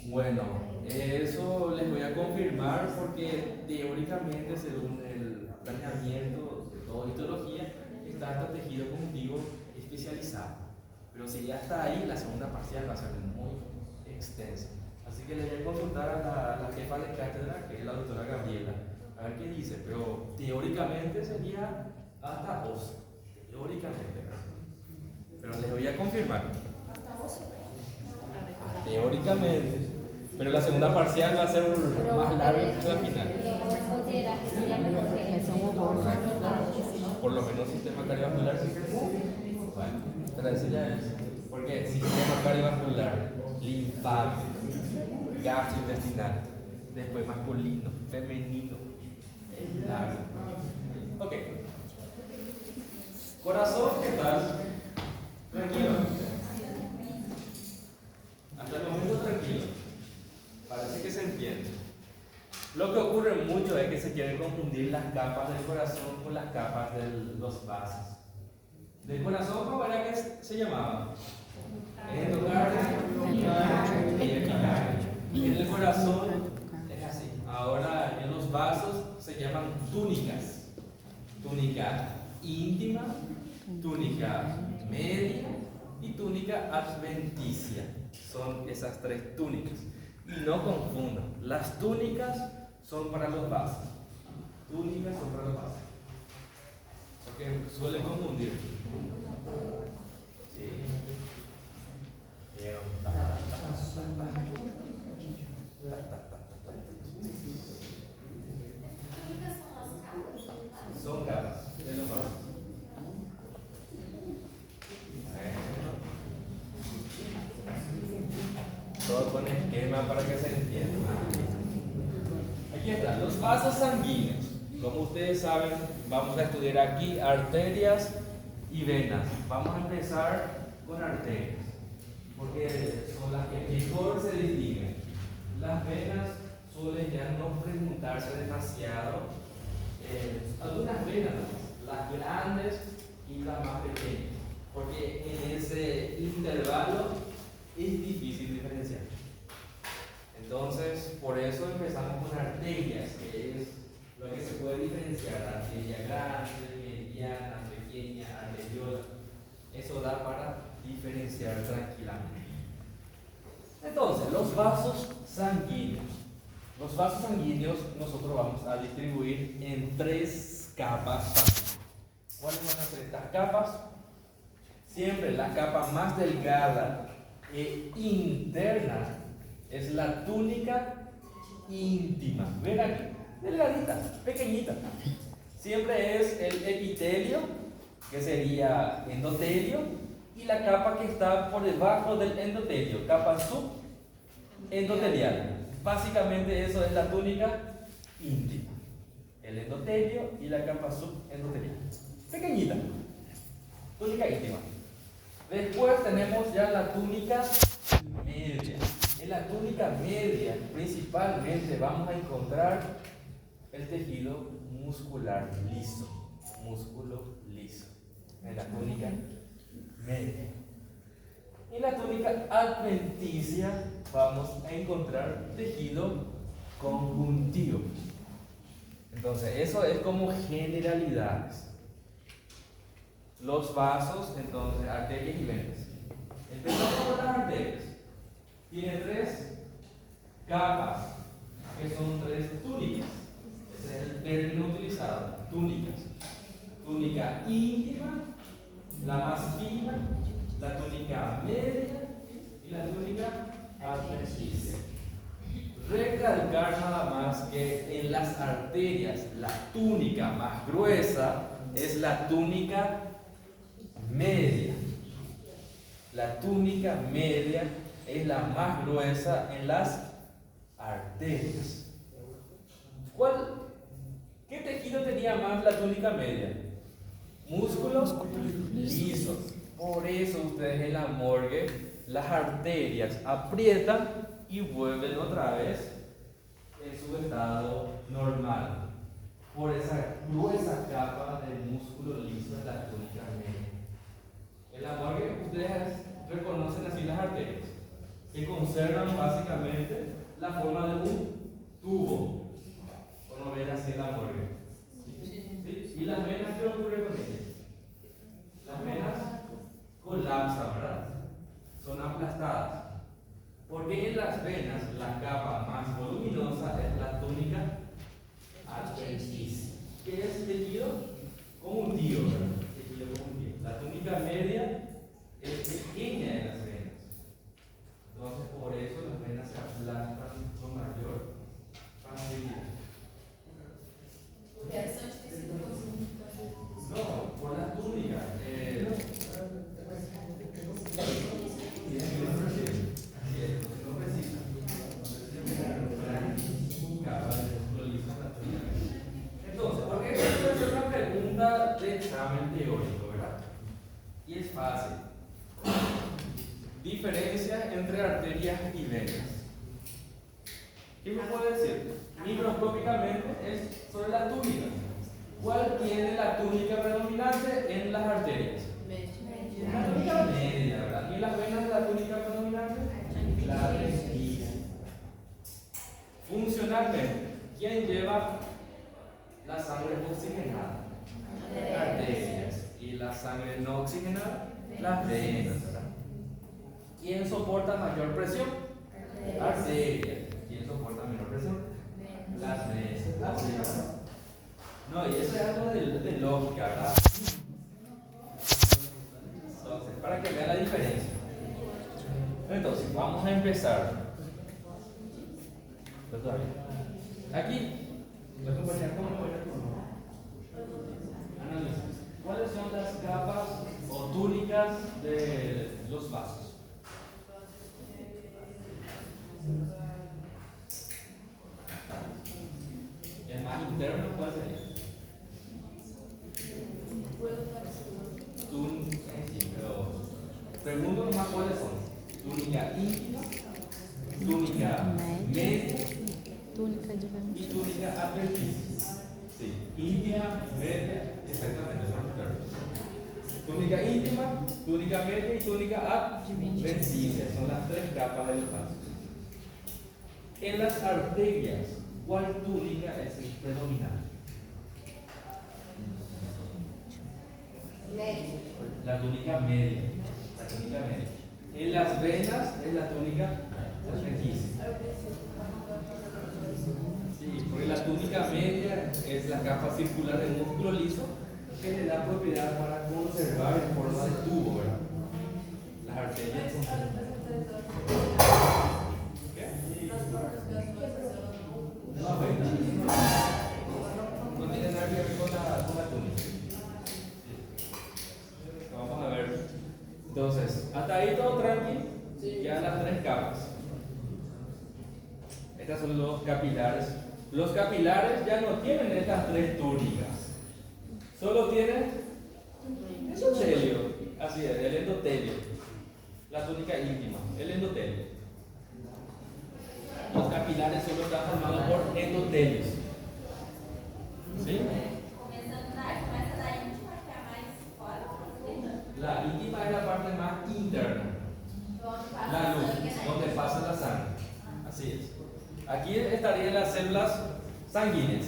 Bueno, eso les voy a confirmar porque teóricamente, según el planeamiento de toda histología, está hasta tejido conjuntivo especializado. Pero si ya está ahí, la segunda parcial va a ser muy extensa. Así que le voy a consultar a la jefa de cátedra, que es la doctora Gabriela, a ver qué dice. Pero teóricamente sería hasta 12. Teóricamente. Pero les voy a confirmar. Teóricamente. Pero la segunda parcial va a ser más larga que la final. ¿Considera que sería mejor que Es un horror. Por lo menos sistema cardiovascular. Bueno, pero eso ya es. Porque sistema cardiovascular, linfático, gastrointestinal, después masculino, femenino, es largo. Ok. Corazón, ¿qué tal? Tranquilo. Hasta el momento tranquilo. Parece que se entiende. Lo que ocurre mucho es que se quieren confundir las capas del corazón con las capas de los vasos. Del corazón, ¿cómo era que se llamaba? Endocardio y epicardio. En el corazón es así. Ahora en los vasos se llaman túnicas. Túnica íntima, túnica media y túnica adventicia. Son esas tres túnicas. Y no confundan, las túnicas son para los vasos. Túnicas son para los vasos. Porque suelen confundir. Sí. Bien. Son capas de los vasos. Todo con esquema para que se entienda. Aquí están los vasos sanguíneos. Como ustedes saben, vamos a estudiar aquí arterias y venas. Vamos a empezar con arterias, porque son las que mejor se distinguen. Las venas suelen ya no preguntarse demasiado. Algunas venas, las grandes y las más pequeñas, porque en ese intervalo es difícil diferenciar. Entonces, por eso empezamos con arterias, que es lo que se puede diferenciar: arteria grande, mediana, pequeña, arteriola. Eso da para diferenciar tranquilamente. Entonces, los vasos sanguíneos. Los vasos sanguíneos nosotros vamos a distribuir en tres capas. ¿Cuáles van a ser estas capas? Siempre la capa más delgada e interna es la túnica íntima. Ven aquí, delgadita, pequeñita. Siempre es el epitelio, que sería endotelio, y la capa que está por debajo del endotelio, capa subendotelial. Básicamente eso es la túnica íntima. El endotelio y la capa subendotelial. Pequeñita. Túnica íntima. Después tenemos ya la túnica media. En la túnica media principalmente vamos a encontrar el tejido muscular liso. Músculo liso. En la túnica media. En la túnica adventicia vamos a encontrar tejido conjuntivo. Entonces, eso es como generalidades. Los vasos, entonces, arterias y venas. Empezamos con las arterias. Tiene tres capas, que son 3 túnicas. Ese es el término utilizado, túnicas. Túnica íntima, la más fina, la túnica media y la túnica adventicia. Recalcar nada más que en las arterias la túnica más gruesa es la túnica media. La túnica media es la más gruesa en las arterias. ¿Qué tejido tenía más la túnica media? Músculos lisos. Por eso ustedes en la morgue las arterias aprietan y vuelven otra vez en su estado normal. Por esa gruesa capa de músculo liso en la túnica media. En la morgue ustedes reconocen así las arterias, que conservan básicamente la forma de un tubo. O no ven así en la morgue. ¿Sí? ¿Y las venas qué ocurre con ellas? Las venas colapsan, ¿verdad? Son aplastadas. Porque en las venas la capa más voluminosa es la túnica adventicia, que es tejido conjuntivo, ¿verdad? Tejido conjuntivo. La túnica media es pequeña en las venas. Entonces, por eso las venas se aplastan con mayor facilidad. No, por la túnica. Entonces, porque esto puede ser una pregunta de examen teórico, ¿verdad? Y es fácil. Diferencia entre arterias y venas. ¿Qué me puede decir? Microscópicamente es sobre la túnica. ¿Cuál tiene la túnica predominante en las arterias? La túnica media, ¿verdad? ¿Y las venas de la túnica predominante? La adventicia. Funcionalmente, ¿quién lleva la sangre oxigenada? Las arterias. ¿Y la sangre no oxigenada? Las venas, ¿verdad? ¿Quién soporta mayor presión? Arterias. ¿Quién soporta menor presión? Las venas. No, y eso es algo de lógica, ¿verdad? Entonces, para que vean la diferencia. Entonces, vamos a empezar. Aquí, voy a comparar cómo analiza. ¿Cuáles son las capas o túnicas de los vasos? El más interno, ¿cuál sería? Pero pregunto nomás cuáles son. Túnica íntima, túnica media y túnica adventicia. Sí, íntima, media, exactamente, son los términos. Túnica íntima, túnica media y túnica adventicia. Son las 3 capas de los vasos. En las arterias, ¿cuál túnica es el predominante? La túnica media. La túnica media. En las venas es la túnica adventicia. Sí, porque la túnica media es la capa circular del músculo liso que le da propiedad para conservar en forma de tubo, ¿verdad? Las arterias son. ¿Qué? No tiene nada que ver con la túnica. Vamos a ver. Entonces, hasta ahí todo tranquilo. Ya las 3 capas. Estas son los capilares. Los capilares ya no tienen estas 3 túnicas. Solo tienen endotelio. Así es, el endotelio. La túnica íntima, el endotelio. Los capilares solo están formados por endotelios. ¿Sí? La íntima es la parte más interna. La luz, donde pasa la sangre. Así es. Aquí estarían las células sanguíneas.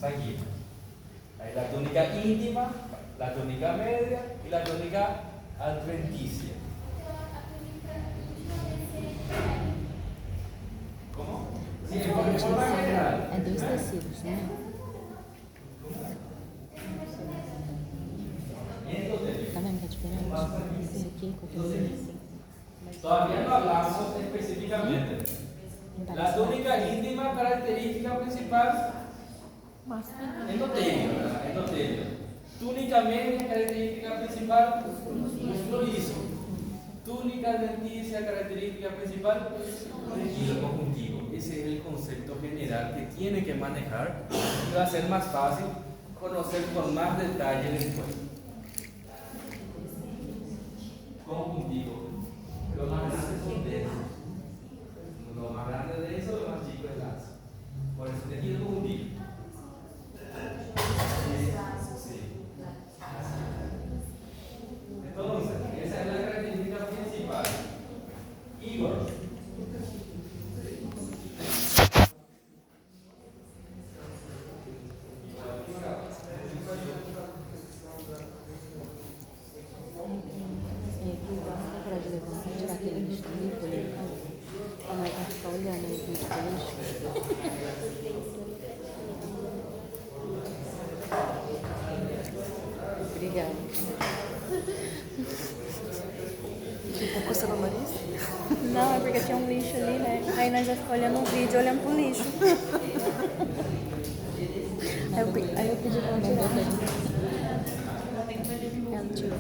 Ahí la túnica íntima, la túnica media y la túnica adventicia. ¿Cómo? Sí, en forma general. É dois tecidos, né? Endotelio. Tá vendo que é diferente? Esse aqui com aquele assim. Todavía no hablamos específicamente. La túnica íntima, característica principal, endotelio, ¿verdad? Endotelio. Túnica media, característica principal, músculo liso. Túnica adventicia, característica principal, tejido conjuntivo. Ese es el concepto general que tiene que manejar y va a ser más fácil conocer con más detalle después. Conjuntivo. Los más grandes son densos. Lo más grande de eso, lo más chico es lazo. Por eso tejido conjuntivo. Sí. Entonces, esa es la característica principal. Igor. Pode levantar, tirar aquele lixo ali, poder. A mãe vai ficar olhando o vídeo do lixo. Obrigada. Tá coçando o nariz? Não, é porque tinha um lixo ali, né? Aí nós já ficamos olhando o vídeo, olhando pro lixo. Aí eu pedi pra ela tirar. Ela tirou.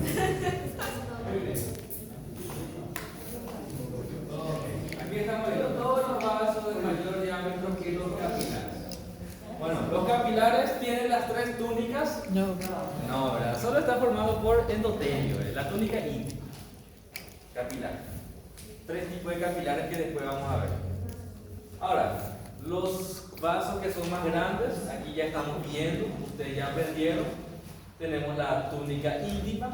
Aquí estamos viendo todos los vasos de mayor diámetro que los capilares. Bueno, los capilares tienen las tres túnicas. Não. No, ¿verdad? Solo está formado por endotelio, la túnica íntima. Capilar. Tres tipos de capilares que después vamos a ver. Ahora, los vasos que son más grandes, aquí ya estamos viendo, ustedes ya aprendieron. Tenemos la túnica íntima,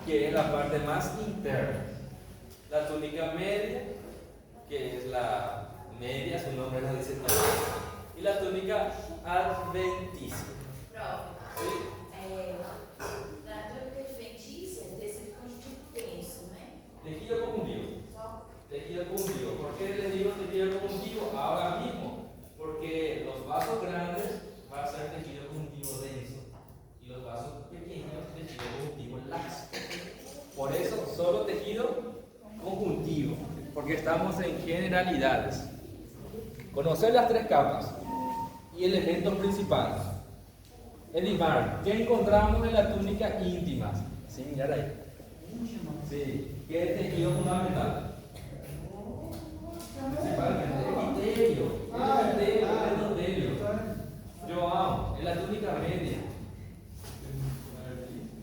que es la parte más interna. La túnica media, que es la media, su nombre lo dice todo. Y la túnica adventicia. ¿Sí? Na túnica adventícia, tecido conjuntivo denso, né? Tejido conjuntivo. Tejido conjuntivo. ¿Por qué les digo tejido conjuntivo ahora mismo? Porque los vasos grandes van a ser tejido conjuntivo denso y los vasos pequeños tejido conjuntivo laxo. Por eso solo tejido conjuntivo, porque estamos en generalidades. Conocer las tres capas y elementos principales. Edimar, ¿qué encontramos en la túnica íntima? Sí, mirar ahí. Sí, ¿qué es tejido fundamental? Principalmente epitelio, endotelio. Yo amo, en la túnica media.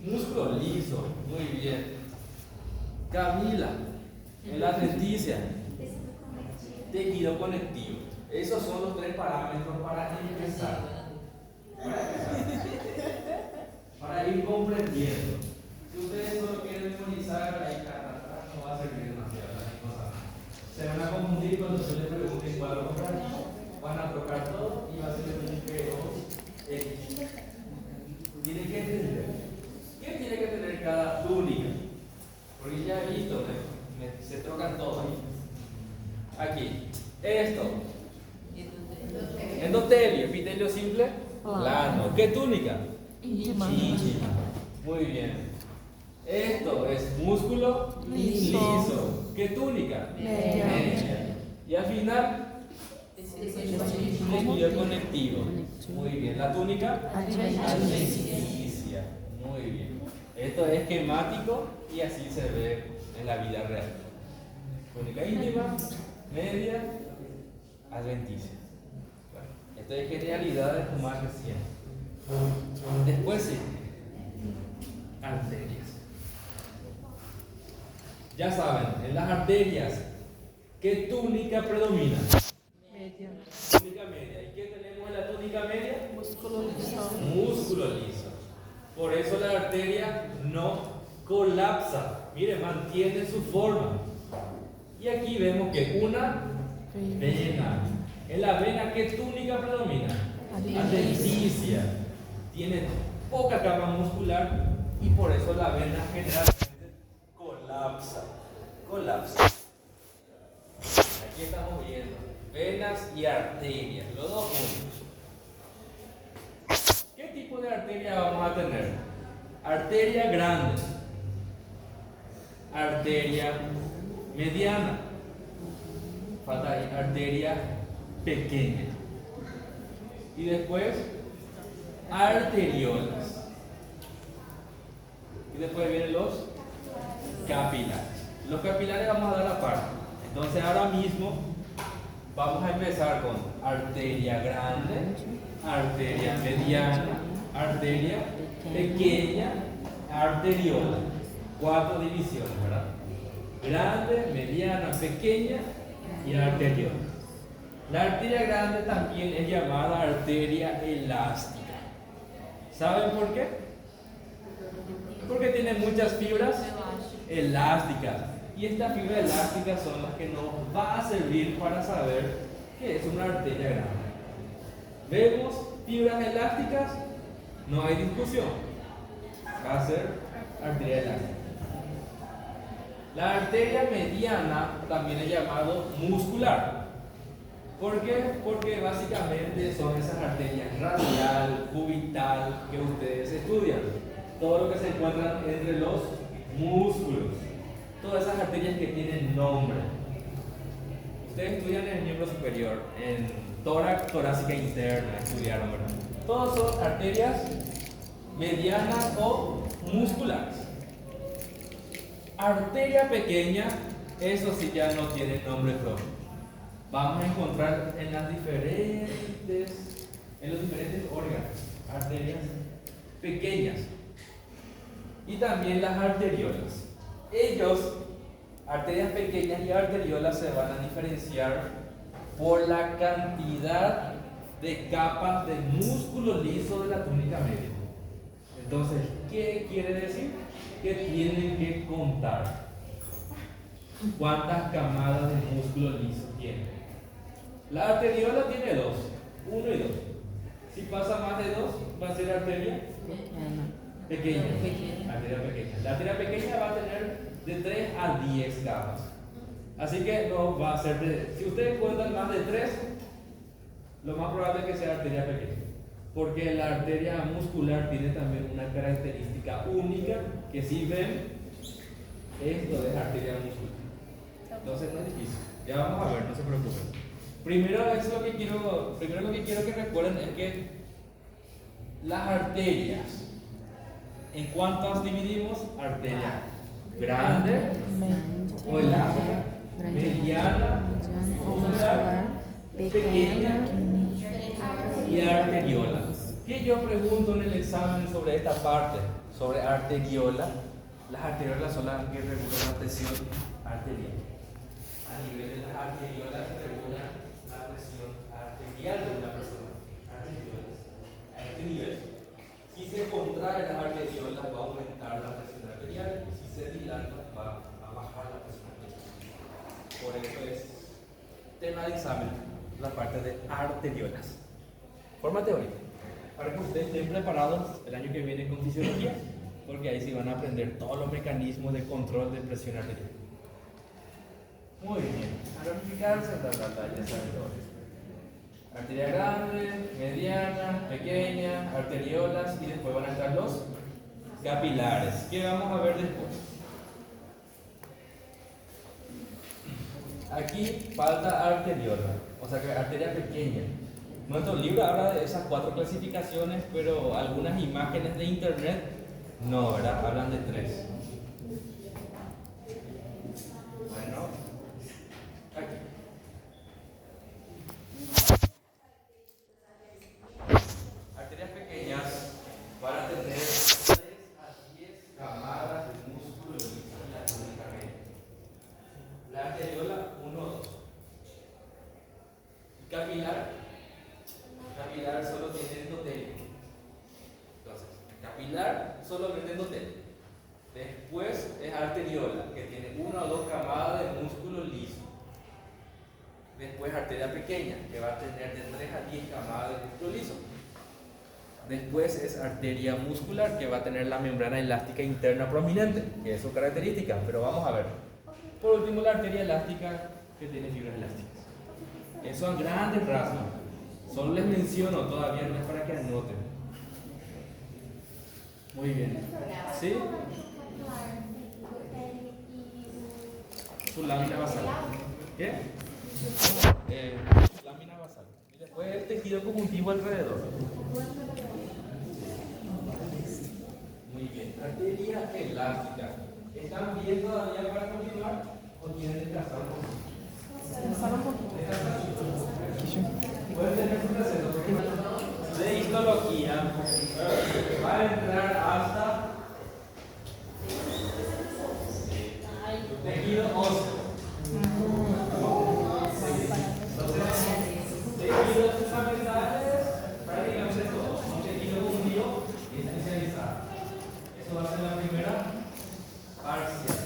Músculo liso, muy bien. Camila, en la adventicia. Tejido conectivo. Esos son los tres parámetros para empezar. Para ir comprendiendo. Si ustedes solo quieren memorizar, ahí no va a servir demasiado. Se van a confundir cuando yo les pregunte cuál comprar. Van a trocar todo y va a ser un P2X. Tienen que entender. ¿Qué tiene que tener cada túnica? Porque ya he visto, se trocan todos. Aquí, esto. Endotelio, epitelio simple, plano. ¿Qué túnica? Íntima. Íntima. Muy bien. Esto es músculo liso. ¿Qué túnica? Media. Y al final, tejido conectivo. Muy bien. La túnica adventicia. Muy bien. Esto es esquemático y así se ve en la vida real. Túnica íntima, media, adventicia. Bueno, esto es generalidades más recientes. Después sí, arterias. Ya saben, en las arterias, ¿qué túnica predomina? Média. Túnica media. ¿Y qué tenemos en la túnica media? Músculo liso. Músculo liso. Por eso la arteria no colapsa. Mire, mantiene su forma. Y aquí vemos que una vena. En la vena, ¿qué túnica predomina? Adventicia. Tiene poca capa muscular y por eso la vena generalmente colapsa. Colapsa. Aquí estamos viendo. Vena arterias y arterias, los dos juntos. ¿Qué tipo de arteria vamos a tener? Arteria grande, arteria mediana, falta ahí, arteria pequeña. Y después, arteriolas. Y después vienen los capilares. Los capilares vamos a dar aparte. Entonces ahora mismo vamos a empezar con arteria grande, arteria mediana, arteria pequeña, arteriola. 4 divisiones, ¿verdad? Grande, mediana, pequeña y arteriola. La arteria grande también es llamada arteria elástica. ¿Saben por qué? Porque tiene muchas fibras elásticas. Y estas fibras elásticas son las que nos va a servir para saber qué es una arteria grande. ¿Vemos fibras elásticas? No hay discusión. Va a ser arteria elástica. La arteria mediana también es llamado muscular. ¿Por qué? Porque básicamente son esas arterias radial, cubital que ustedes estudian. Todo lo que se encuentran entre los músculos. Todas esas arterias que tienen nombre. Ustedes estudian en el miembro superior, en tórax, torácica interna, estudiaron, ¿verdad? Todos son arterias medianas o musculares. Arteria pequeña, eso sí ya no tiene nombre propio. Vamos a encontrar en los diferentes órganos, arterias pequeñas. Y también las arteriolas. Ellos, arterias pequeñas y arteriolas, se van a diferenciar por la cantidad de capas de músculo liso de la túnica media. Entonces, ¿qué quiere decir? Que tienen que contar cuántas camadas de músculo liso tiene. La arteriola tiene 2, 1 y 2. Si pasa más de 2, va a ser arteria pequeña. Arteria pequeña. La arteria pequeña va a tener de 3 a 10 capas. Así que no va a ser si ustedes cuentan más de 3, lo más probable es que sea arteria pequeña. Porque la arteria muscular tiene también una característica única que si ven, esto es arteria muscular. Entonces no es difícil. Ya vamos a ver, no se preocupen. Primero lo que quiero que recuerden es que las arterias, ¿en cuántas dividimos? Arteria grande o elástica, mediana, muscular, pequeña y arteriola. ¿Qué yo pregunto en el examen sobre esta parte? Sobre arteriola. Las arteriolas son las que regulan la presión arterial. A nivel de las arteriolas se regula la presión arterial de una persona. Arteriolas. A este nivel. Si se contrae las arteriolas va a aumentar la presión arterial y si se dilata va a bajar la presión arterial. Por eso es tema de examen la parte de arteriolas. Forma teórica. Para que ustedes estén preparados el año que viene con fisiología, porque ahí sí van a aprender todos los mecanismos de control de presión arterial. Muy bien. A ramificarse, ya saben todo. Arteria grande, mediana, pequeña, arteriolas y después van a estar los capilares. ¿Qué vamos a ver después? Aquí falta arteriola, o sea que arteria pequeña. Nuestro libro habla de esas 4 clasificaciones, pero algunas imágenes de internet no, ¿verdad? Hablan de 3. Bueno, aquí. Arterias pequeñas van a tener 3 a 10 camadas de músculo liso en la túnica media. La arteriola 1 o 2. Capilar solo tiene endotelio. Entonces, capilar solamente endotelio. Después es arteriola, que tiene 1 o 2 camadas de músculo liso. Después arteria pequeña, que va a tener de 3 a 10 camadas de músculo liso. Después es arteria muscular, que va a tener la membrana elástica interna prominente, que es su característica, pero vamos a ver. Por último, la arteria elástica, que tiene fibras elásticas. Eso a grandes rasgos. Solo les menciono todavía, no es para que anoten. Muy bien. ¿Sí? Su lámina basal. ¿Qué? Lámina basal. Y después el tejido conjuntivo alrededor. Muy bien. Arteria elástica. ¿Están bien todavía para continuar? ¿O quieren descansar un poquito? Descansar un poquito. Pueden tener un receso de histología. Va a entrar hasta tejido óseo. Entonces, tejidos fundamentales, prácticamente todos. Un tejido conjuntivo especializado. Eso va a ser la primera parcial.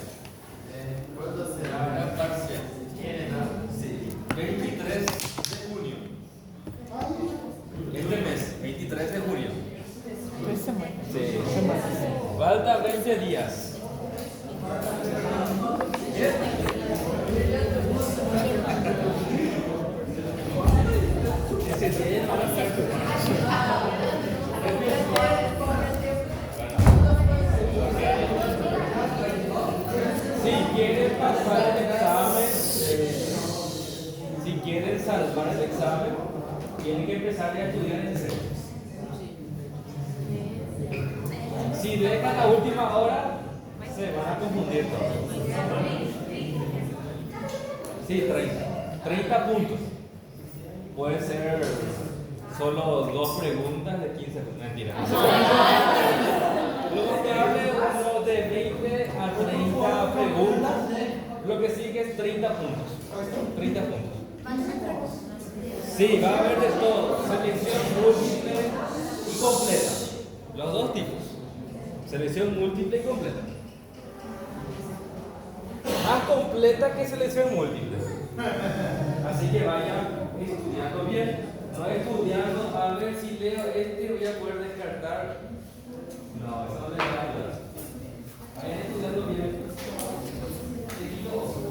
¿Cuándo será la parcial? Sí, 23 de junio. Este mes, 23 de junio. 3 semanas. Sí. Falta 20 días. Si quieren pasar el examen, si quieren salvar el examen, tienen que empezar a estudiar en serio. Si dejan la última hora, se van a confundir todos. Sí, 30 puntos. Puede ser solo 2 preguntas de 15 puntos. Mentira. Lo que hable uno de 20 a 30 preguntas, lo que sigue es 30 puntos. 30 puntos. Sí, va a haber de todo. Selección múltiple y completa. Los dos tipos. Selección múltiple y completa. Más completa que selección múltiple. Así que vayan estudiando bien. No estudiando a ver si leo este voy a poder descartar. No, eso no les va a ayudar. Vayan estudiando bien. Tejido óseo.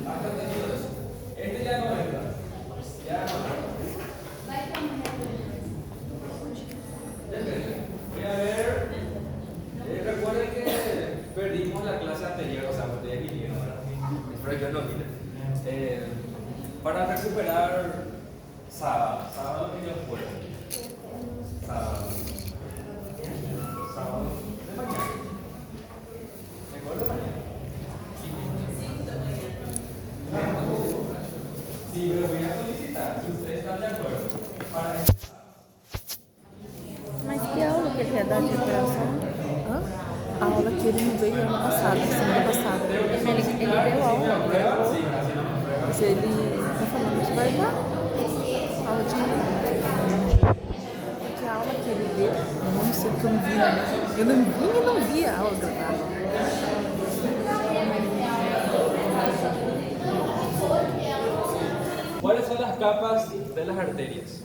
Hasta tejido óseo. Este ya no entra. Ya no entra. Depende. Voy a ver. Recuerden que perdimos la clase anterior, o sea, ustedes vinieron, ¿verdad? Espero que no vine. Para recuperar sábado que yo puedo. Sábado de mañana. ¿De acuerdo? Mañana. Sí, pero voy a solicitar, si ustedes están de acuerdo, para Mas que aula que ele ia dar de recuperação? Hã? A aula que ele não veio ano passado, semana passada. Ele deu aula. Mas ele tá falando que vai dar aula de. Porque a aula que ele deu, eu não sei porque eu não vi, né? Eu não vi e não vi a aula gravada. ¿Cuáles son las capas de las arterias?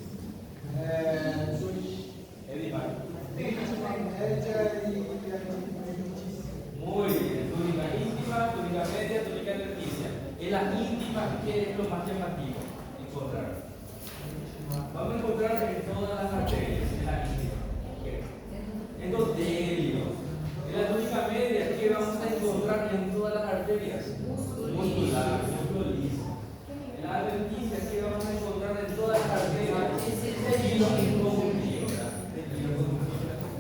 Muy bien, túnica íntima, túnica media, túnica adventicia. En la íntima, ¿qué es lo más llamativo? Encontrar. Vamos a encontrar en todas las arterias, en la íntima. Endotelio. En la túnica media, ¿qué vamos a encontrar en todas las arterias? Muscular, músculo liso. En la adventicia, ¿qué vamos a encontrar en todas las arterias? Tejido conjuntivo.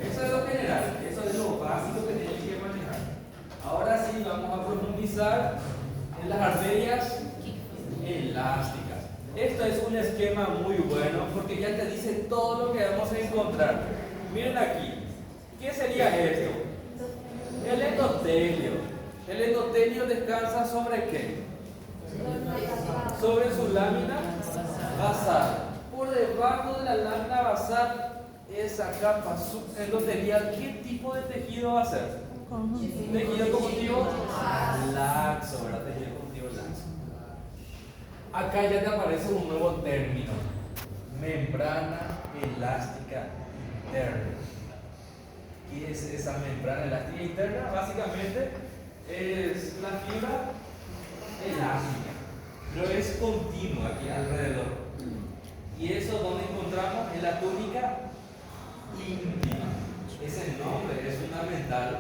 Eso es lo general, eso es lo básico que tienen que manejar. Ahora sí, vamos a profundizar en las arterias elásticas. Esto es un esquema muy bueno porque ya te dice todo lo que vamos a encontrar. Miren aquí, ¿qué sería esto? El endotelio. El endotelio descansa sobre qué? Sobre su lámina basal. Por debajo de la lámina basal, esa capa subendotelial, ¿qué tipo de tejido va a ser? Tejido conjuntivo laxo, ¿verdad? Tejido conjuntivo laxo. Acá ya te aparece un nuevo término: membrana elástica interna. ¿Qué es esa membrana elástica interna? Básicamente es la fibra elástica. pero es continuo aquí alrededor. Y eso donde encontramos en la túnica íntima. Ese nombre es fundamental.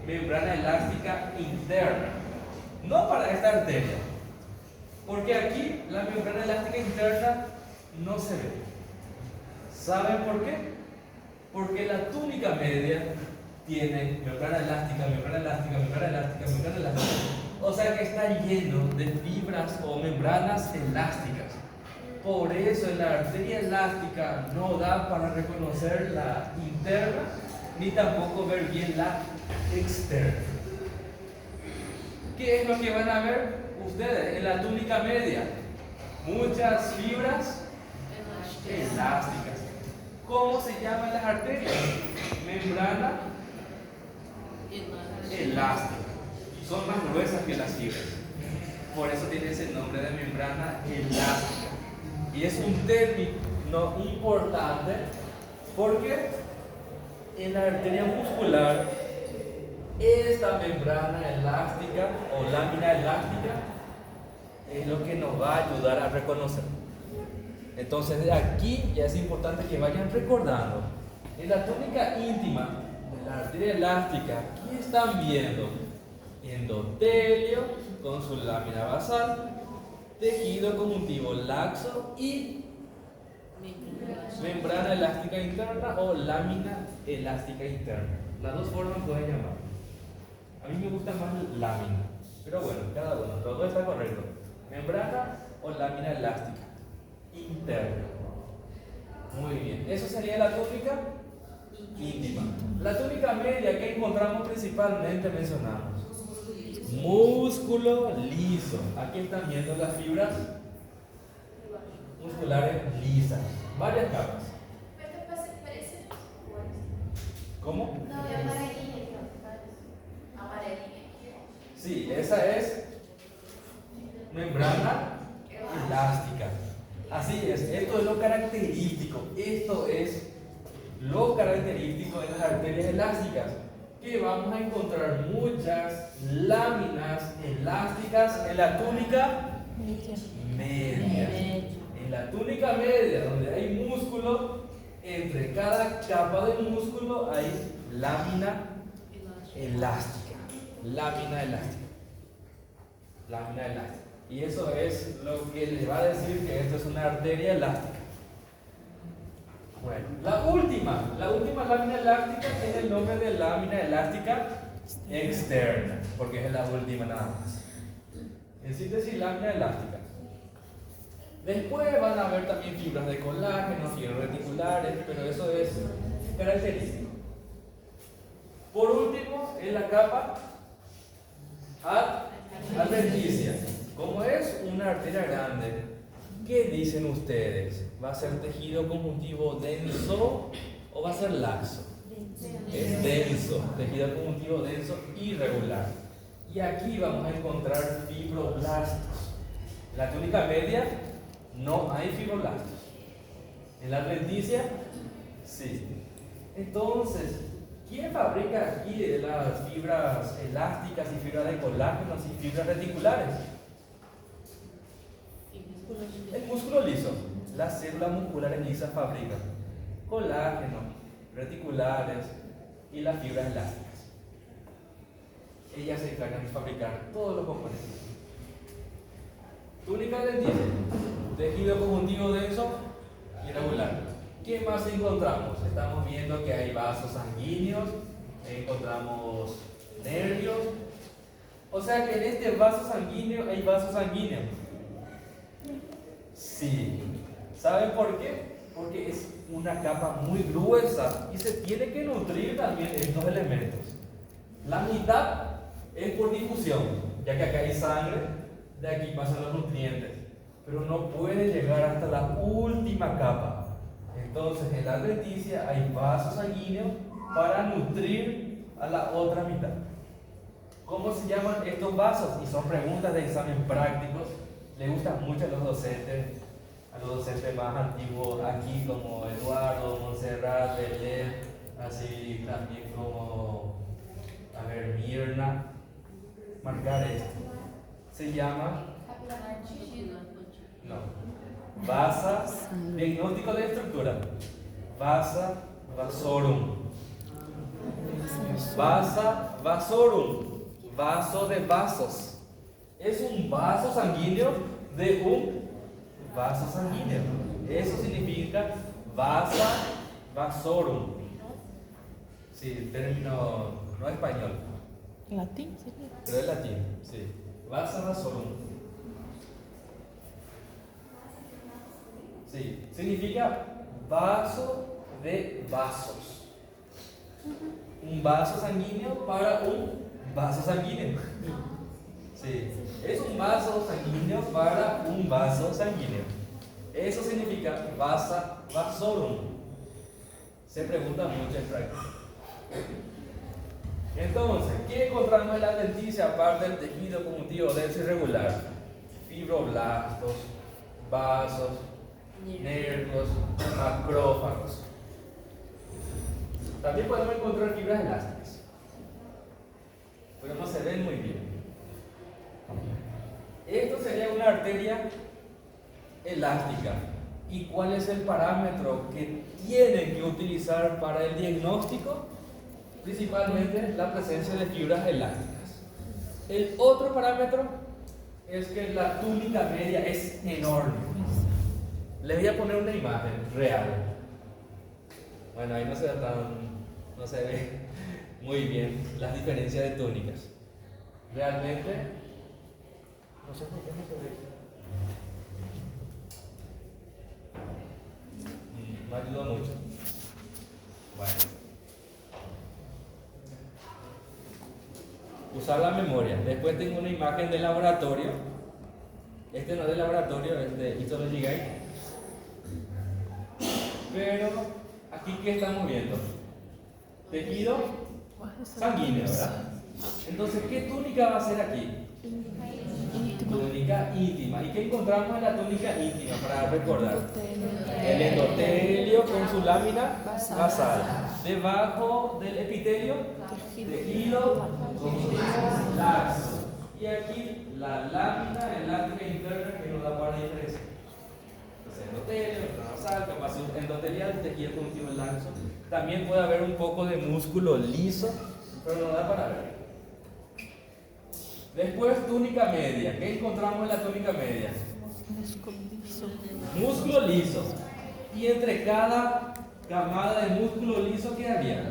Membrana elástica interna. No para esta arteria, porque aquí la membrana elástica interna no se ve. ¿Saben por qué? Porque la túnica media tiene membrana elástica, membrana elástica, membrana elástica, membrana elástica. O sea que está lleno de fibras o membranas elásticas. Por eso en la arteria elástica no da para reconocer la interna, ni tampoco ver bien la externa. ¿Qué es lo que van a ver ustedes en la túnica media? Muchas fibras elásticas. ¿Cómo se llaman las arterias? Membrana elástica. Son más gruesas que las fibras. Por eso tiene ese nombre de membrana elástica. Y es un término importante porque en la arteria muscular esta membrana elástica o lámina elástica es lo que nos va a ayudar a reconocer. Entonces de aquí ya es importante que vayan recordando. En la túnica íntima de la arteria elástica, ¿qué están viendo? Endotelio con su lámina basal, tejido conjuntivo laxo y membrana elástica interna o lámina elástica interna. Las dos formas pueden llamar. A mí me gusta más lámina, pero bueno, cada uno, todo está correcto. Membrana o lámina elástica interna. Muy bien, eso sería la túnica íntima. La túnica media que encontramos principalmente mencionamos. Músculo liso. Aquí están viendo las fibras musculares lisas. Varias capas. ¿Cómo? No, de amarillento. Sí, esa es membrana elástica. Así es, esto es lo característico. Esto es lo característico de las arterias elásticas. Que vamos a encontrar muchas láminas elásticas en la túnica media. En la túnica media, donde hay músculo, entre cada capa de músculo hay lámina elástica. Lámina elástica. Lámina elástica. Y eso es lo que les va a decir que esto es una arteria elástica. Bueno, la última lámina elástica tiene el nombre de lámina elástica externa, porque es la última nada más. En síntesis, lámina elástica. Después van a ver también fibras de colágeno, fibras reticulares, pero eso es característico. Por último, es la capa adventicia. Como es una arteria grande, ¿qué dicen ustedes? ¿Va a ser tejido conjuntivo denso o va a ser laxo? Es denso, tejido conjuntivo denso irregular. Y aquí vamos a encontrar fibroblastos. En la túnica media no hay fibroblastos. En la adventicia, sí. Entonces, ¿quién fabrica aquí las fibras elásticas y fibras de colágeno y fibras reticulares? El músculo liso. Las células musculares lisas fabrican colágeno, reticulares y las fibras elásticas. Ellas se encargan de fabricar todos los componentes. Túnica adventicia, tejido conjuntivo denso irregular. ¿Qué más encontramos? Estamos viendo que hay vasos sanguíneos, encontramos nervios. O sea que en este vaso sanguíneo hay vasos sanguíneos. Sí. ¿Saben por qué? Porque es una capa muy gruesa y se tiene que nutrir también de estos elementos. La mitad es por difusión, ya que acá hay sangre, de aquí pasan los nutrientes, pero no puede llegar hasta la última capa. Entonces en la adventicia hay vasos sanguíneos para nutrir a la otra mitad. ¿Cómo se llaman estos vasos? Y son preguntas de examen prácticos. Les gustan mucho a los docentes más antiguos aquí, como Eduardo, Montserrat, Belén, así también como, Mirna. Marcar esto. Se llama No. Vasa, diagnóstico de estructura. Vasa vasorum. Vasa vasorum. Vaso de vasos. Es un vaso sanguíneo de un vaso sanguíneo. Eso significa vasa vasorum. Sí, término no español, Latim seria? pero es latín. Sí. Vasa vasorum. Sí, significa vaso de vasos. Un vaso sanguíneo para un vaso sanguíneo. Sí, es un vaso sanguíneo para un vaso sanguíneo. Eso significa vasa vasorum. Se pregunta mucho en práctica. Entonces, ¿qué encontramos en la adventicia aparte del tejido conjuntivo denso irregular? Fibroblastos, vasos, nervios, macrófagos. También podemos encontrar fibras elásticas, pero no se ven muy bien. Esto sería una arteria elástica. ¿Y cuál es el parámetro que tienen que utilizar para el diagnóstico? Principalmente la presencia de fibras elásticas. El otro parámetro es que la túnica media es enorme. Les voy a poner una imagen real. Bueno, ahí no se ve muy bien las diferencias de túnicas. Realmente, no sé por qué no se ve. No ayuda mucho. Bueno. Usar la memoria. Después tengo una imagen de laboratorio. Este no es de laboratorio, es de Histology Guide. Pero aquí, ¿qué estamos viendo? Tejido sanguíneo, ¿verdad? Entonces, ¿qué túnica va a ser aquí? Túnica íntima. ¿Y qué encontramos en la túnica íntima para recordar? El endotelio con su lámina basal. Debajo del epitelio, tejido conjuntivo laxo. Y aquí la lámina elástica interna que nos da para diferencia. Entonces, endotelio, membrana basal, capa endotelial, tejido conjuntivo laxo. También puede haber un poco de músculo liso, pero no da para ver. Después, túnica media. ¿Qué encontramos en la túnica media? Músculo liso. Y entre cada camada de músculo liso, ¿qué había?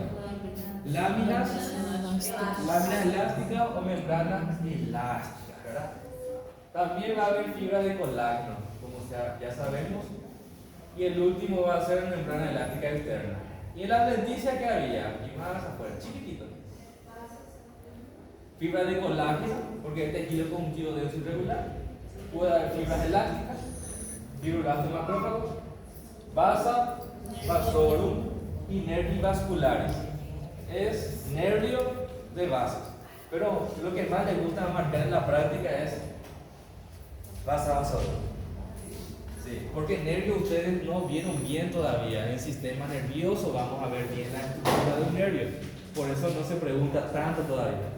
Láminas elásticas o membranas elásticas, ¿verdad? También va a haber fibras de colágeno, como ya sabemos. Y el último va a ser membrana elástica externa. Y en la adventicia, ¿qué había? Y más afuera, chiquitito. Fibras de colágeno, porque es tejido conjuntivo denso irregular. Puede haber fibras elásticas, fibroblastos macrófagos, vasa, vasorum y nervi vasculares. Es nervio de vasos. Pero lo que más les gusta marcar en la práctica es vasa, vasorum. Sí, porque nervio ustedes no vieron bien todavía. En el sistema nervioso vamos a ver bien la estructura de un nervio. Por eso no se pregunta tanto todavía.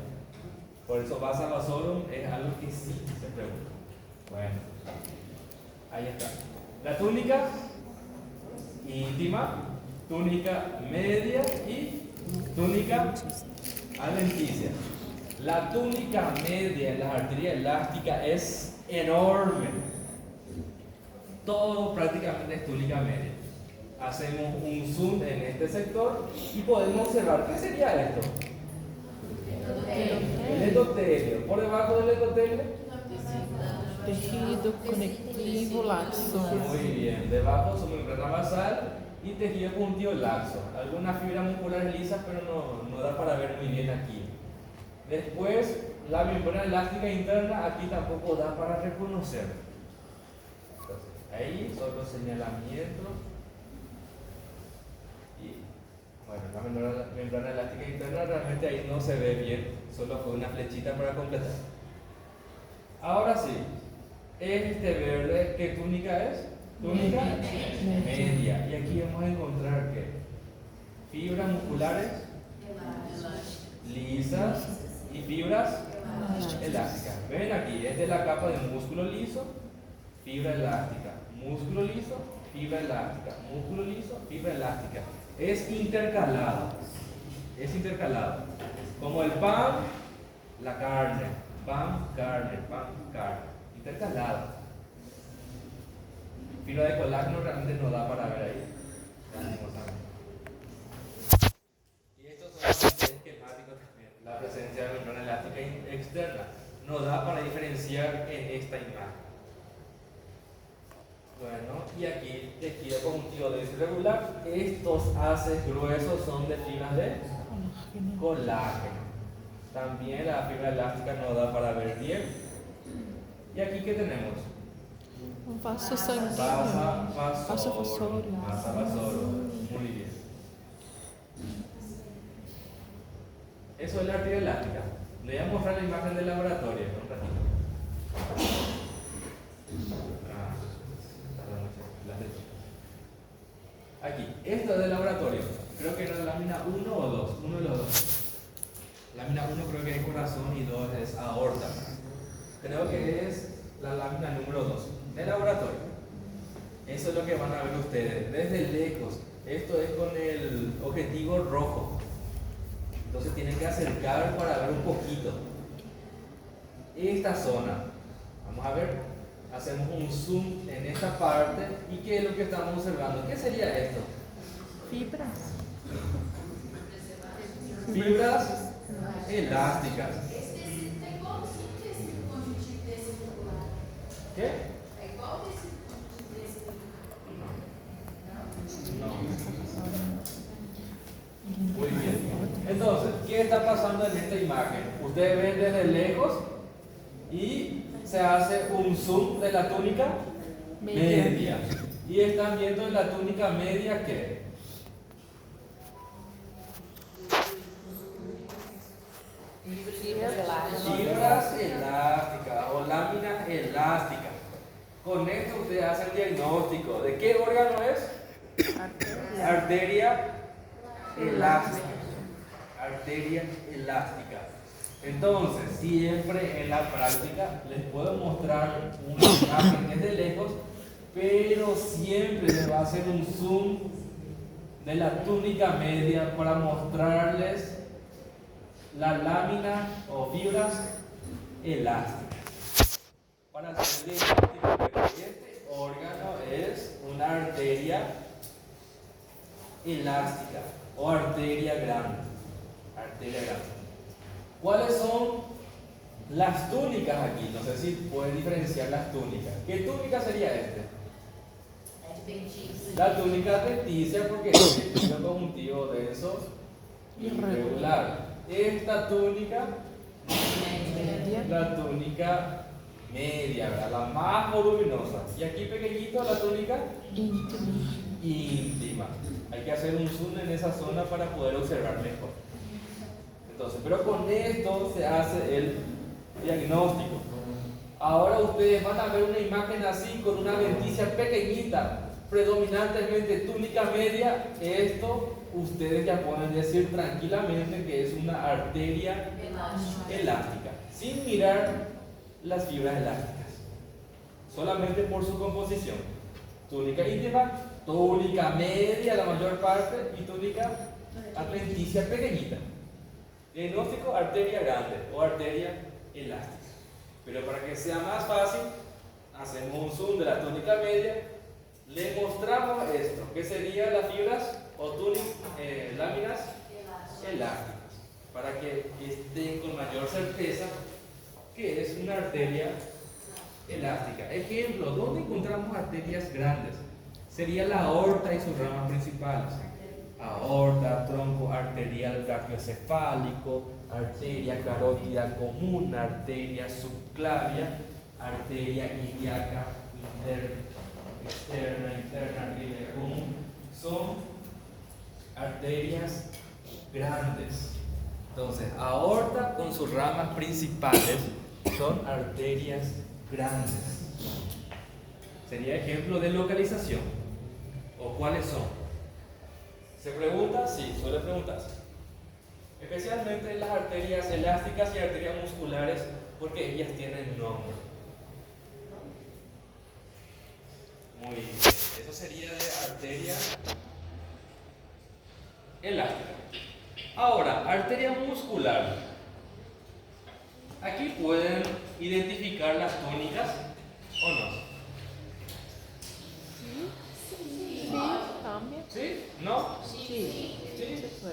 Por eso vasa vasorum es algo que sí se pregunta. Bueno, ahí está. La túnica íntima, túnica media y túnica adventicia. La túnica media en la arteria elástica es enorme. Todo prácticamente es túnica media. Hacemos un zoom en este sector y podemos observar. ¿Qué sería esto? El endotelio. Por debajo del endotelio, Tejido conectivo laxo. muy bien. Debajo su membrana basal y tejido conjuntivo laxo. Algunas fibras musculares lisas, pero no da para ver muy bien aquí. Después, la membrana elástica interna, aquí tampoco da para reconocer. Entonces, ahí solo señalamiento. Y bueno, la membrana elástica interna realmente ahí no se ve bien, solo fue una flechita para completar. Ahora sí, este verde, ¿qué túnica es? Túnica media. Y aquí vamos a encontrar que fibras musculares lisas y fibras elásticas. Ven aquí, esta es la capa de músculo liso, fibra elástica, músculo liso, fibra elástica, músculo liso, fibra elástica. Es intercalado, como el pan, la carne, pan, carne, intercalado. Fibra de colágeno realmente no da para ver ahí, lastimosamente. Y estos son los esquemáticos también, la presencia de membrana elástica externa. No da para diferenciar en esta imagen. Bueno, y aquí tejido conjuntivo denso irregular. Estos haces gruesos son de fibras de colágeno. También la fibra elástica no da para ver bien. ¿Y aquí qué tenemos? Un vaso sanguíneo. Vaso vasorio. Muy bien. Eso es la arteria elástica. Le voy a mostrar la imagen del laboratorio en un ratito. Aquí, esto es del laboratorio. Creo que era lámina 1 o 2, uno de los dos. Lámina 1 creo que es corazón y 2 es aorta. Creo que es la lámina número 2 del laboratorio. Eso es lo que van a ver ustedes desde lejos. Esto es con el objetivo rojo. Entonces tienen que acercar para ver un poquito. Esta zona, vamos a ver, hacemos un zoom en esta parte. ¿Y qué es lo que estamos observando? ¿Qué sería esto? Fibras. Fibras elásticas. ¿Qué? Muy bien. Entonces, ¿qué está pasando en esta imagen? Ustedes ven desde lejos y se hace un zoom de la túnica media. Y están viendo en la túnica media ¿qué? Fibras elásticas o lámina elástica. Con esto ustedes hacen diagnóstico. ¿De qué órgano es? Arteria elástica. Arteria elástica. Entonces, siempre en la práctica les puedo mostrar una imagen desde lejos, pero siempre les va a hacer un zoom de la túnica media para mostrarles la lámina o fibras elásticas. Para hacer el diagnóstico de que este órgano es una arteria elástica o arteria grande. Arteria grande. ¿Cuáles son las túnicas aquí? No sé si pueden diferenciar las túnicas. ¿Qué túnica sería este? La túnica adventicia porque es el tejido conjuntivo denso irregular. Esta túnica, la túnica media, ¿verdad? La más voluminosa. Y aquí pequeñito la túnica íntima. Hay que hacer un zoom en esa zona para poder observar mejor. Entonces, pero con esto se hace el diagnóstico. Ahora ustedes van a ver una imagen así con una adventicia pequeñita, predominantemente túnica media. Esto ustedes ya pueden decir tranquilamente que es una arteria elástica, sin mirar las fibras elásticas, solamente por su composición. Túnica íntima, túnica media la mayor parte y túnica adventicia pequeñita. Diagnóstico, arteria grande o arteria elástica. Pero para que sea más fácil, hacemos un zoom de la túnica media, le mostramos esto, que serían las fibras o láminas elásticas, para que estén con mayor certeza que es una arteria elástica. Ejemplo, ¿dónde encontramos arterias grandes? Sería la aorta y sus ramas principales. Aorta, tronco arterial cardiocefálico, arteria carótida común, arteria subclavia, arteria ilíaca interna, arteria común. Son arterias grandes. Entonces, aorta con sus ramas principales son arterias grandes. Sería ejemplo de localización. ¿O cuáles son? ¿Se pregunta? Sí, suele preguntarse. Especialmente las arterias elásticas y arterias musculares porque ellas tienen nombre. Muy bien, eso sería de arteria elástica. Ahora, arteria muscular. Aquí pueden identificar las túnicas o no. Sí, cambia. ¿Sí? ¿No? Sí, ¿Sí? se fue.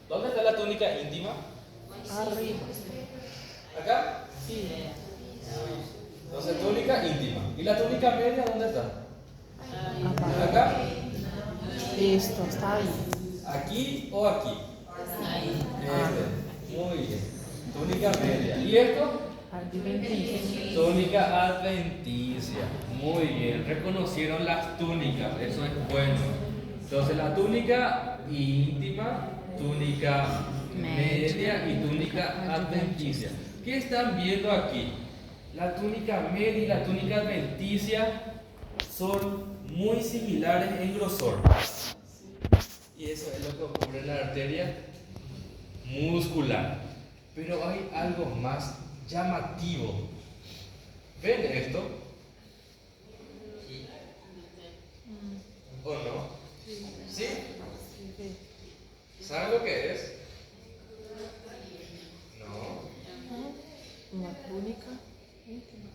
¿Dónde está la túnica íntima? Arriba. ¿Acá? Sí. Entonces, túnica íntima. ¿Y la túnica media dónde está? Abajo. ¿Acá? Esto, está ahí. ¿Aquí o aquí? Muy bien. Túnica media. ¿Y esto? Adventicia. Túnica adventicia. Muy bien. Reconocieron las túnicas. Eso es bueno. Entonces, la túnica íntima, túnica media y túnica adventicia. ¿Qué están viendo aquí? La túnica media y la túnica adventicia son muy similares en grosor. Y eso es lo que ocurre en la arteria muscular. Pero hay algo más llamativo. ¿Ven esto? ¿O no? ¿Sí? Sí. ¿Saben lo que es? No. Uma túnica íntima.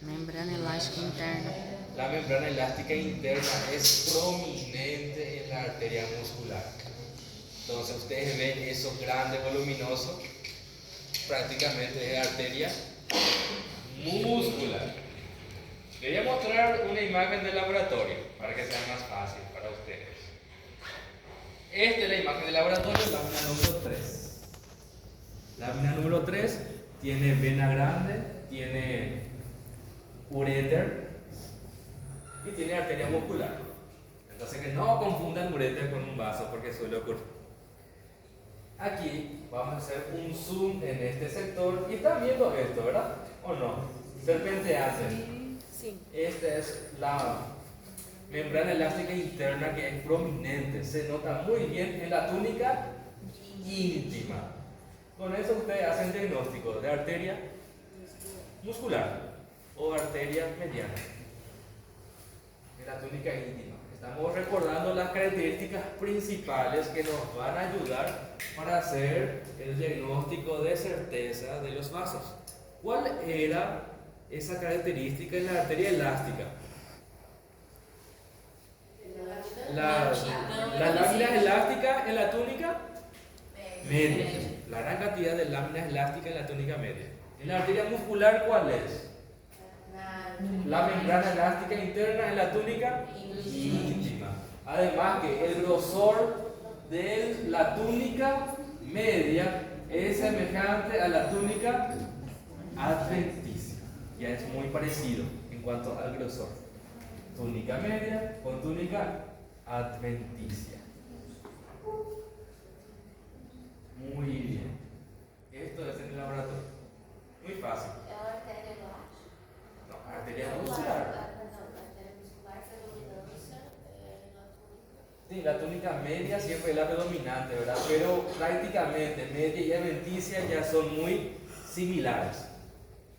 Membrana elástica interna. La membrana elástica interna es prominente en la arteria muscular. Entonces ustedes ven eso grande, voluminoso, prácticamente es arteria muscular. Les voy a mostrar una imagen del laboratorio para que sea más fácil para ustedes. Esta es la imagen del laboratorio, lámina número 3. Lámina número 3 tiene vena grande, tiene uréter y tiene arteria muscular. Entonces que no confundan uréter con un vaso porque suele ocurrir. Aquí vamos a hacer un zoom en este sector y están viendo esto, ¿verdad? ¿O no? Serpenteante. Sí. Esta es la membrana elástica interna que es prominente, se nota muy bien en la túnica íntima. Con eso ustedes hacen diagnóstico de arteria muscular o arteria mediana en la túnica íntima. Estamos recordando las características principales que nos van a ayudar para hacer el diagnóstico de certeza de los vasos. ¿Cuál era esa característica en la arteria elástica? Las láminas elásticas en la túnica media. La gran cantidad de láminas elásticas en la túnica media. En la arteria muscular, ¿cuál es? La membrana elástica interna en la túnica íntima. Además que el grosor de la túnica media es semejante a la túnica adventicia. Ya es muy parecido en cuanto al grosor. Túnica media con túnica adventicia. Muy bien. Esto es en el laboratorio. Muy fácil. É a artéria elástica. No, arteria muscular. Não, a artéria muscular predominância na túnica. Sí, la túnica media siempre es la predominante, ¿verdad? Pero prácticamente media y adventicia ya son muy similares.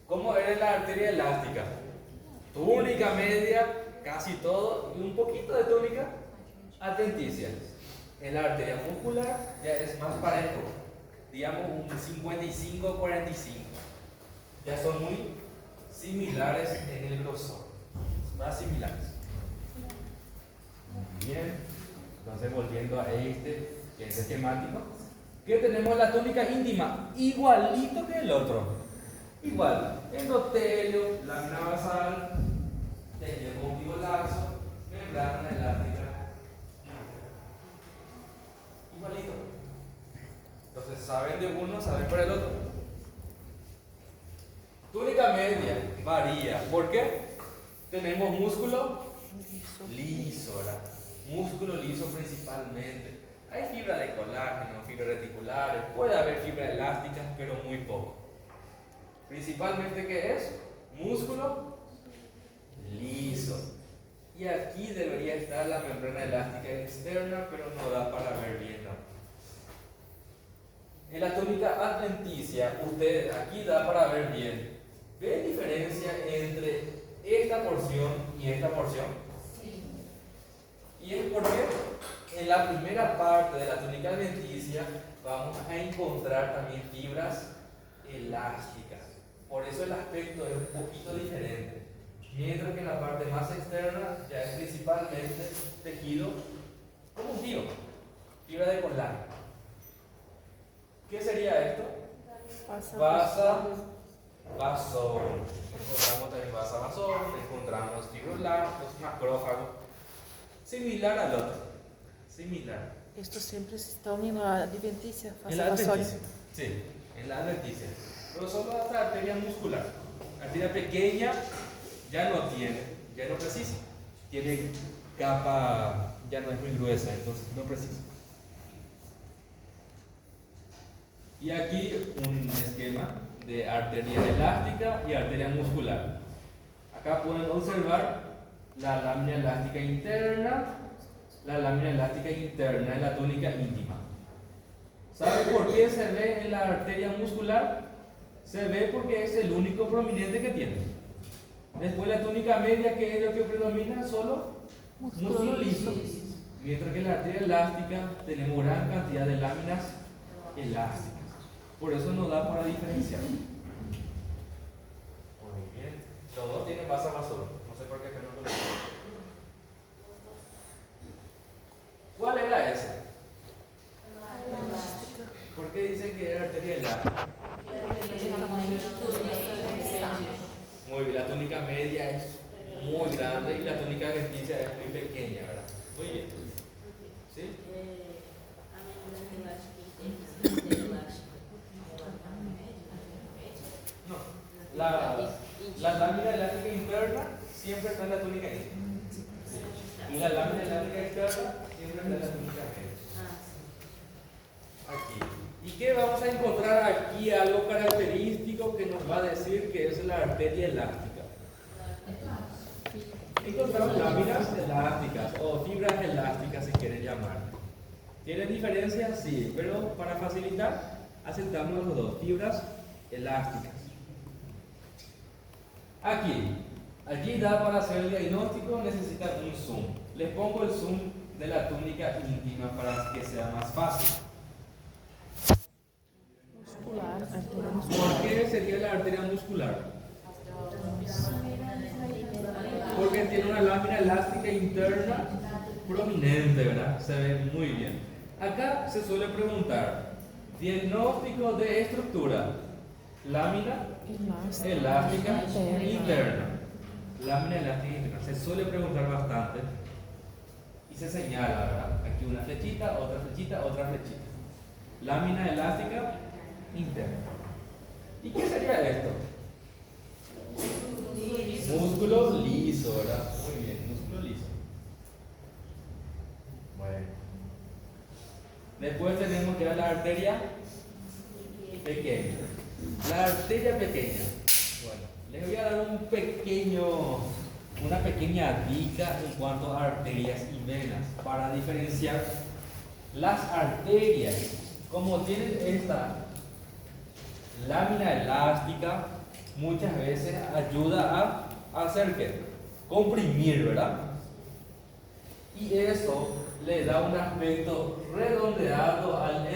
¿Cómo era la arteria elástica? Túnica media, casi todo, y un poquito de túnica adventicia. En la arteria muscular ya es más parejo, digamos un 55-45. Ya son muy similares en el grosor, más similares. Muy bien, entonces volviendo a este, que es esquemático, que tenemos la túnica íntima, igualito que el otro. Igual, endotelio, lámina basal, tejido conjuntivo laxo, membrana elástica. Igualito. Entonces, saben de uno, saben por el otro. Túnica media varía. ¿Por qué? Tenemos músculo liso, ¿verdad? Músculo liso principalmente. Hay fibra de colágeno, fibras reticulares, puede haber fibra elástica, pero muy poco. Principalmente, ¿qué es? Músculo liso. Y aquí debería estar la membrana elástica externa, pero no da para ver bien, ¿no? En la túnica adventicia, usted aquí da para ver bien. ¿Ve diferencia entre esta porción y esta porción? Y es porque en la primera parte de la túnica adventicia vamos a encontrar también fibras elásticas. Por eso el aspecto es un poquito diferente. Mientras que en la parte más externa ya es principalmente tejido conjuntivo, fibra de colágeno. ¿Qué sería esto? Basa, basón. Encontramos también basa, basón, encontramos fibroblastos, macrófagos. Similar al otro. Similar. Estos siempre están en la adventicia. En la adventicia. Sí, en la adventicia. Pero solo hasta arteria muscular. Arteria pequeña ya no tiene, ya no precisa. Tiene capa, ya no es muy gruesa, entonces no precisa. Y aquí un esquema de arteria elástica y arteria muscular. Acá pueden observar la lámina elástica interna, la lámina elástica interna en la túnica íntima. ¿Sabe por qué se ve en la arteria muscular? Se ve porque es el único prominente que tiene. Después la túnica media, que es lo que predomina, solo músculo liso. Mientras que en la arteria elástica tenemos gran cantidad de láminas elásticas. Por eso nos da para diferenciar. Muy bien. Los dos tienen basa basura. No sé por qué no lo digo. ¿Cuál era esa? ¿Por qué dicen que era arteria elástica? Muy bien, la túnica media es muy grande y la túnica adventicia es muy pequeña, ¿verdad? Muy bien. ¿Sí? No. La lámina elástica interna siempre está en la túnica íntima. Y la lámina elástica externa siempre está en la túnica media. Aquí. ¿Y qué vamos a encontrar aquí? Algo característico que nos va a decir que es la arteria elástica. Encontramos láminas elásticas o fibras elásticas, si quieren llamar. ¿Tienen diferencias? Sí, pero para facilitar, aceptamos los dos, fibras elásticas. Allí da para hacer el diagnóstico, necesitan un zoom. Les pongo el zoom de la túnica íntima para que sea más fácil. ¿Por qué sería la arteria muscular? Porque tiene una lámina elástica interna prominente, ¿verdad? Se ve muy bien. Acá se suele preguntar, diagnóstico de estructura, lámina elástica interna. Lámina elástica interna. Se suele preguntar bastante y se señala, ¿verdad? Aquí una flechita, otra flechita, otra flechita. Lámina elástica interna. ¿Y qué sería esto? Músculo liso, ¿verdad? Muy bien, músculo liso. Bueno. Después tenemos que ver la arteria pequeña. La arteria pequeña. Bueno, les voy a dar una pequeña dica en cuanto a arterias y venas para diferenciar las arterias. Como tienen esta lámina elástica, muchas veces ayuda a hacer ¿qué? Comprimir, ¿verdad? Y eso le da un aspecto redondeado al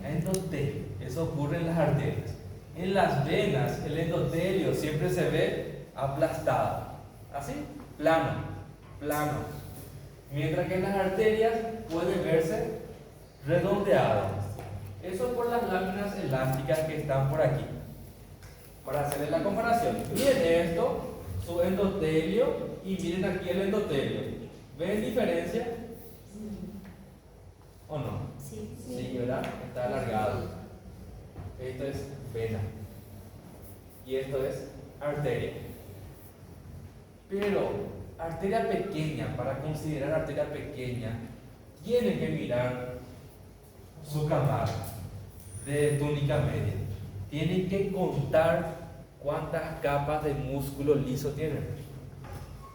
endotelio. Eso ocurre en las arterias. En las venas, el endotelio siempre se ve aplastado, así, plano. Mientras que en las arterias puede verse redondeado. Eso por las láminas elásticas que están por aquí. Para hacerles la comparación, miren esto, su endotelio, y miren aquí el endotelio. ¿Ven diferencia? ¿O no? Sí, ¿verdad? Está alargado. Esto es vena. Y esto es arteria. Pero, arteria pequeña, para considerar arteria pequeña, tienen que mirar su camada de túnica media. Tienen que contar cuántas capas de músculo liso tienen.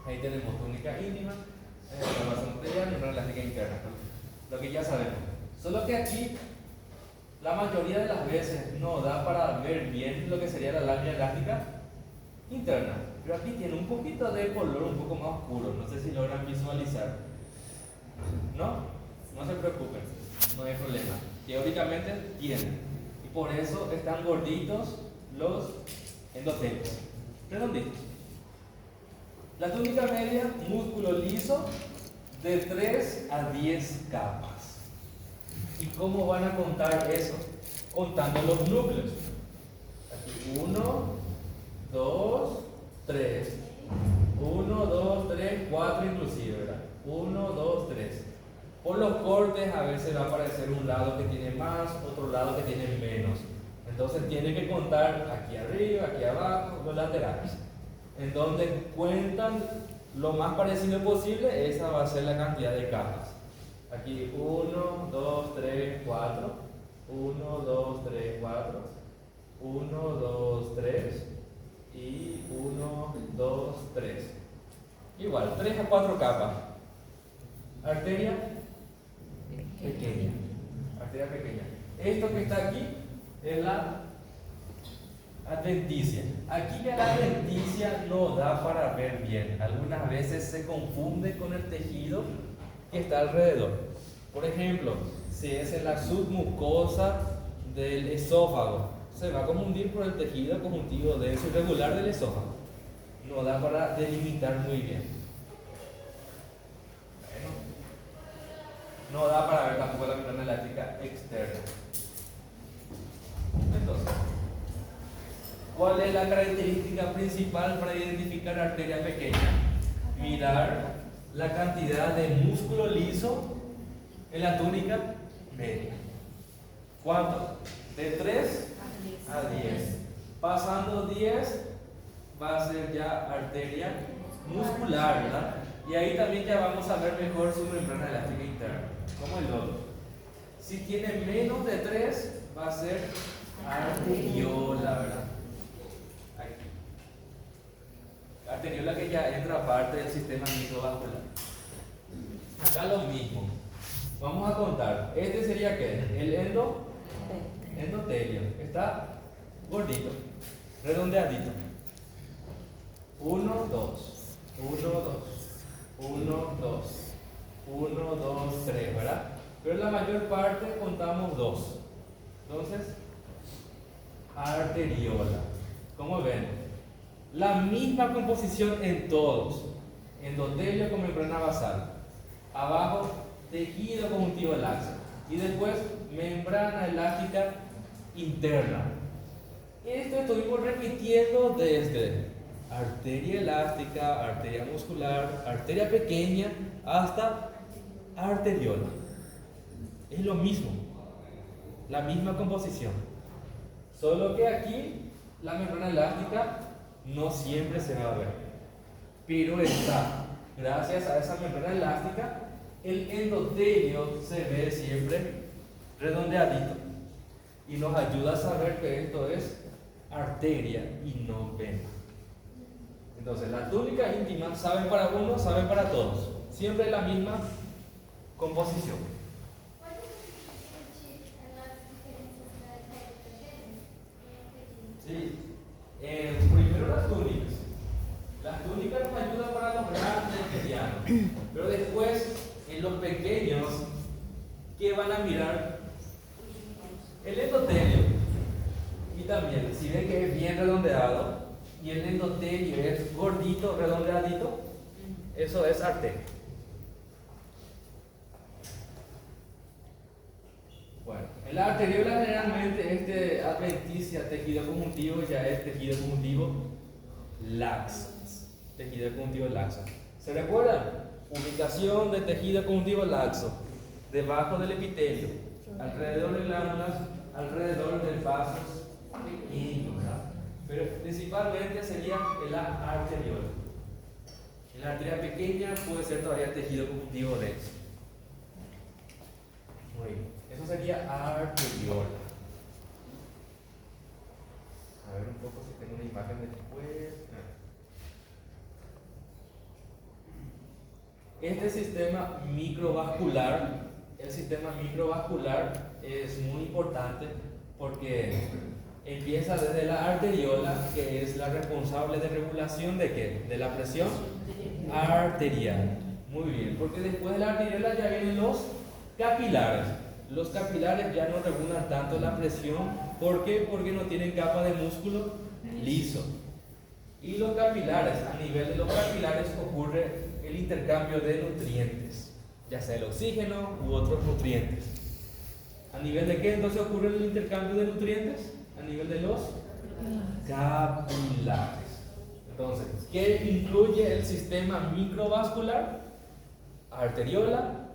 Ahí tenemos túnica íntima, formación arterial y una elástica interna. Lo que ya sabemos. Solo que aquí la mayoría de las veces no da para ver bien lo que sería la lámina elástica interna. Pero aquí tiene un poquito de color un poco más oscuro. No sé si logran visualizar. ¿No? No se preocupen. No hay problema. Teóricamente tienen. Y por eso están gorditos los endotelios. Redonditos. La túnica media, músculo liso de 3 a 10 capas. ¿Y cómo van a contar eso? Contando los núcleos. Aquí 1, 2, 3. 1, 2, 3, 4 inclusive, ¿verdad? 1, 2, 3. Por los cortes a veces va a aparecer un lado que tiene más, otro lado que tiene menos. Entonces tiene que contar aquí arriba, aquí abajo, los laterales. En donde cuentan lo más parecido posible, esa va a ser la cantidad de capas. Aquí 1, 2, 3, 4. 1, 2, 3, 4. 1, 2, 3. Y 1, 2, 3. Igual, 3 a 4 capas. Arteria pequeña. Arteria pequeña. Esto que está aquí es la adventicia. Aquí ya la adventicia no da para ver bien. Algunas veces se confunde con el tejido que está alrededor. Por ejemplo, si es en la submucosa del esófago, se va a confundir por el tejido conjuntivo denso irregular del esófago. No da para delimitar muy bien. Bueno, no da para ver tampoco la membrana elástica externa. Entonces, ¿cuál es la característica principal para identificar arteria pequeña? Mirar la cantidad de músculo liso en la túnica media. ¿Cuánto? De 3 a 10. Pasando 10 va a ser ya arteria muscular, ¿verdad? Y ahí también ya vamos a ver mejor su membrana elástica interna, como el lodo. Si tiene menos de 3 va a ser arteriola, ¿verdad? Aquí. Arteriola que ya entra aparte del sistema microvascular. Acá lo mismo. Vamos a contar. Este sería ¿qué? El endotelio. Está gordito, redondeadito. 1, 2. 1, 2. 1, 2. 1, 2, 3, ¿verdad? Pero en la mayor parte contamos 2. Entonces, arteriola. ¿Cómo ven? La misma composición en todos. Endotelio con membrana basal. Abajo, tejido conjuntivo laxo. Y después, membrana elástica interna. Esto estuvimos repitiendo desde arteria elástica, arteria muscular, arteria pequeña, hasta arteriola. Es lo mismo. La misma composición. Solo que aquí, la membrana elástica no siempre se va a ver. Pero está. Gracias a esa membrana elástica, el endotelio se ve siempre redondeadito y nos ayuda a saber que esto es arteria y no vena. Entonces, la túnica íntima sabe para uno, sabe para todos. Siempre la misma composición. Sí. Primero las túnicas. Las túnicas nos ayudan para los grandes y medianos. Pero después, en los pequeños, ¿qué van a mirar? El endotelio. Y también, si ven que es bien redondeado y el endotelio es gordito, redondeadito, eso es arteria. Bueno, en la arteriola generalmente adventicia, tejido conjuntivo, ya es tejido conjuntivo laxo. Tejido conjuntivo laxo. ¿Se recuerdan? Ubicación de tejido conjuntivo laxo. Debajo del epitelio. Alrededor de glándulas, alrededor de vasos pequeños, ¿verdad? Pero principalmente sería en la arteriola. En la arteria pequeña puede ser todavía tejido conjuntivo denso. Muy bien. Eso sería arteriola. A ver un poco si tengo una imagen después. Este sistema microvascular el sistema microvascular es muy importante porque empieza desde la arteriola, que es la responsable de regulación de ¿qué? De la presión arterial. Muy bien, porque después de la arteriola ya vienen los capilares. Los capilares ya no regulan tanto la presión. ¿Por qué? Porque no tienen capa de músculo liso. Y los capilares, a nivel de los capilares ocurre el intercambio de nutrientes, ya sea el oxígeno u otros nutrientes. ¿A nivel de qué entonces ocurre el intercambio de nutrientes? A nivel de los capilares. Entonces, ¿qué incluye el sistema microvascular? Arteriola,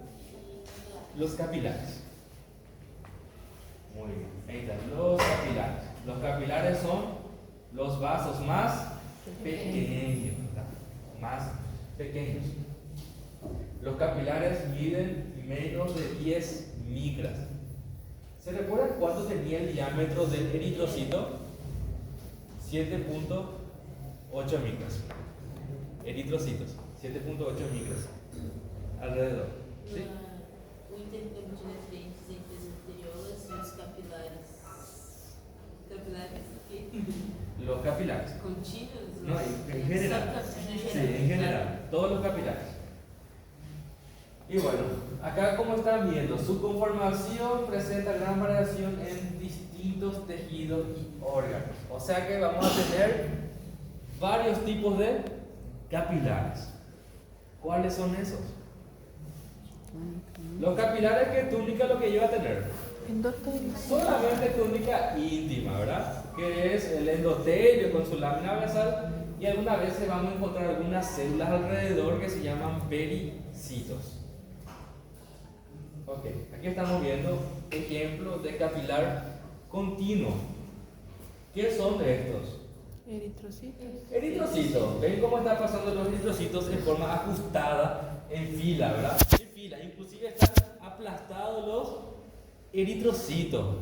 los capilares. Muy bien, ahí están los capilares. Los capilares son los vasos más pequeños, ¿verdad? Más pequeños. Los capilares miden menos de 10 micras. ¿Se recuerdan cuánto tenía el diámetro del eritrocito? 7.8 micras. Eritrocitos, 7.8 micras. Alrededor. ¿Sí? O intercâmbio de nutrientes entre as arteriolas e os capilares. Capilares que? Los capilares. Contínuos? No, en general. Sí, en general. Todos los capilares. Y bueno, acá como están viendo, su conformación presenta gran variación en distintos tejidos y órganos. O sea que vamos a tener varios tipos de capilares. ¿Cuáles son esos? Los capilares, ¿qué túnica lo que lleva a tener? Endotelio. Solamente túnica íntima, ¿verdad? Que es el endotelio con su lámina basal, y algunas veces vamos a encontrar algunas células alrededor que se llaman pericitos. Ok, aquí estamos viendo ejemplos de capilar continuo. ¿Qué son estos? Eritrocitos. Eritrocitos. ¿Ven cómo están pasando los eritrocitos en forma ajustada, en fila, ¿verdad? En fila, inclusive están aplastados los eritrocitos,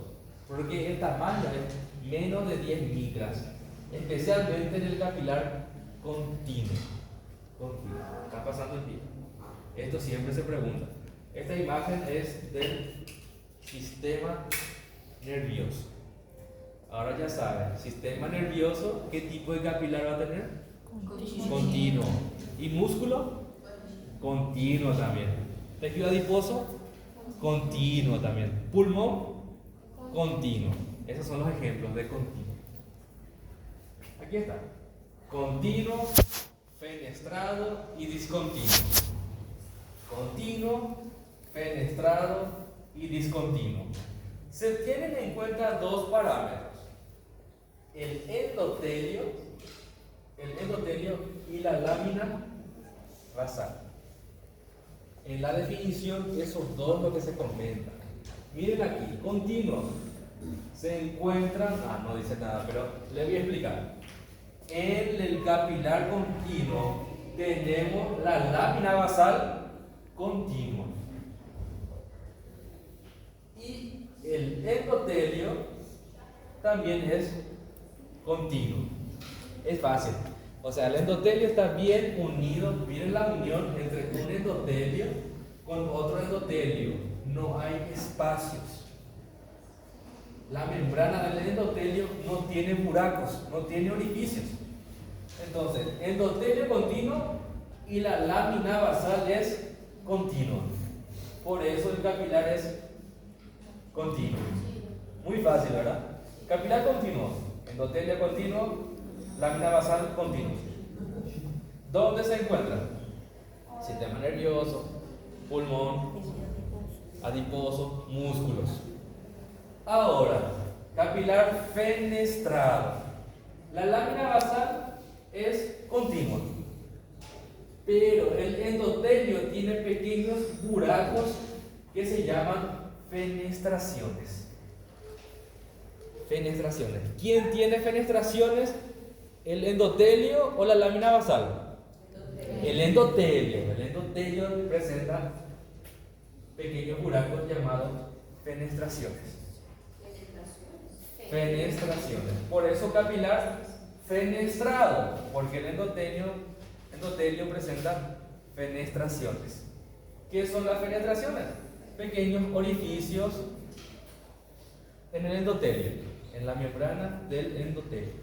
porque el tamaño es menos de 10 micras, especialmente en el capilar continuo. Está pasando en fila. Esto siempre se pregunta. Esta imagen es del sistema nervioso. Ahora ya saben, sistema nervioso, ¿qué tipo de capilar va a tener? Continuo. ¿Y músculo? Continuo también. ¿Tejido adiposo? Continuo también. ¿Pulmón? Continuo. Esos son los ejemplos de continuo. Aquí está. Continuo, fenestrado y discontinuo. Continuo, fenestrado y discontinuo. Se tienen en cuenta dos parámetros: el endotelio y la lámina basal. En la definición, esos dos lo que se comentan. Miren aquí, continuo. Se encuentran, no dice nada, pero les voy a explicar. En el capilar continuo tenemos la lámina basal continua. Y el endotelio también es continuo. Es fácil. O sea, el endotelio está bien unido. Miren la unión entre un endotelio con otro endotelio. No hay espacios. La membrana del endotelio no tiene buracos, no tiene orificios. Entonces, endotelio continuo y la lámina basal es continua. Por eso el capilar es continuo. Muy fácil, ¿verdad? Capilar continuo, endotelio continuo, lámina basal continua. ¿Dónde se encuentran? Sistema nervioso, pulmón, adiposo, músculos. Ahora, capilar fenestrado. La lámina basal es continua, pero el endotelio tiene pequeños buracos que se llaman fenestraciones. Fenestraciones. ¿Quién tiene fenestraciones? ¿El endotelio o la lámina basal? El endotelio. El endotelio presenta pequeños buracos llamados fenestraciones. Fenestraciones. Por eso capilar fenestrado, porque el endotelio presenta fenestraciones. ¿Qué son las fenestraciones? pequeños orificios en el endotelio, en la membrana del endotelio.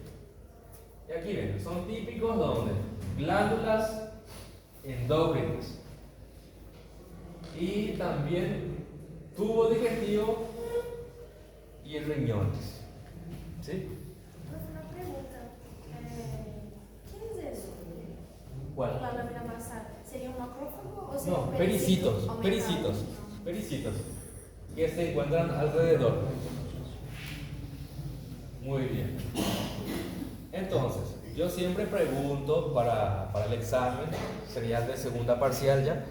Y aquí ven, son típicos donde glándulas endócrinas y también tubo digestivo y riñones. ¿Sí? Una pregunta. ¿Qué es eso? ¿Cuál? La lámina basal. ¿Sería un macrófago o sería No, un pericitos, aumentado? pericitos que se encuentran alrededor. Muy bien. Entonces, yo siempre pregunto para el examen, sería de segunda parcial ya,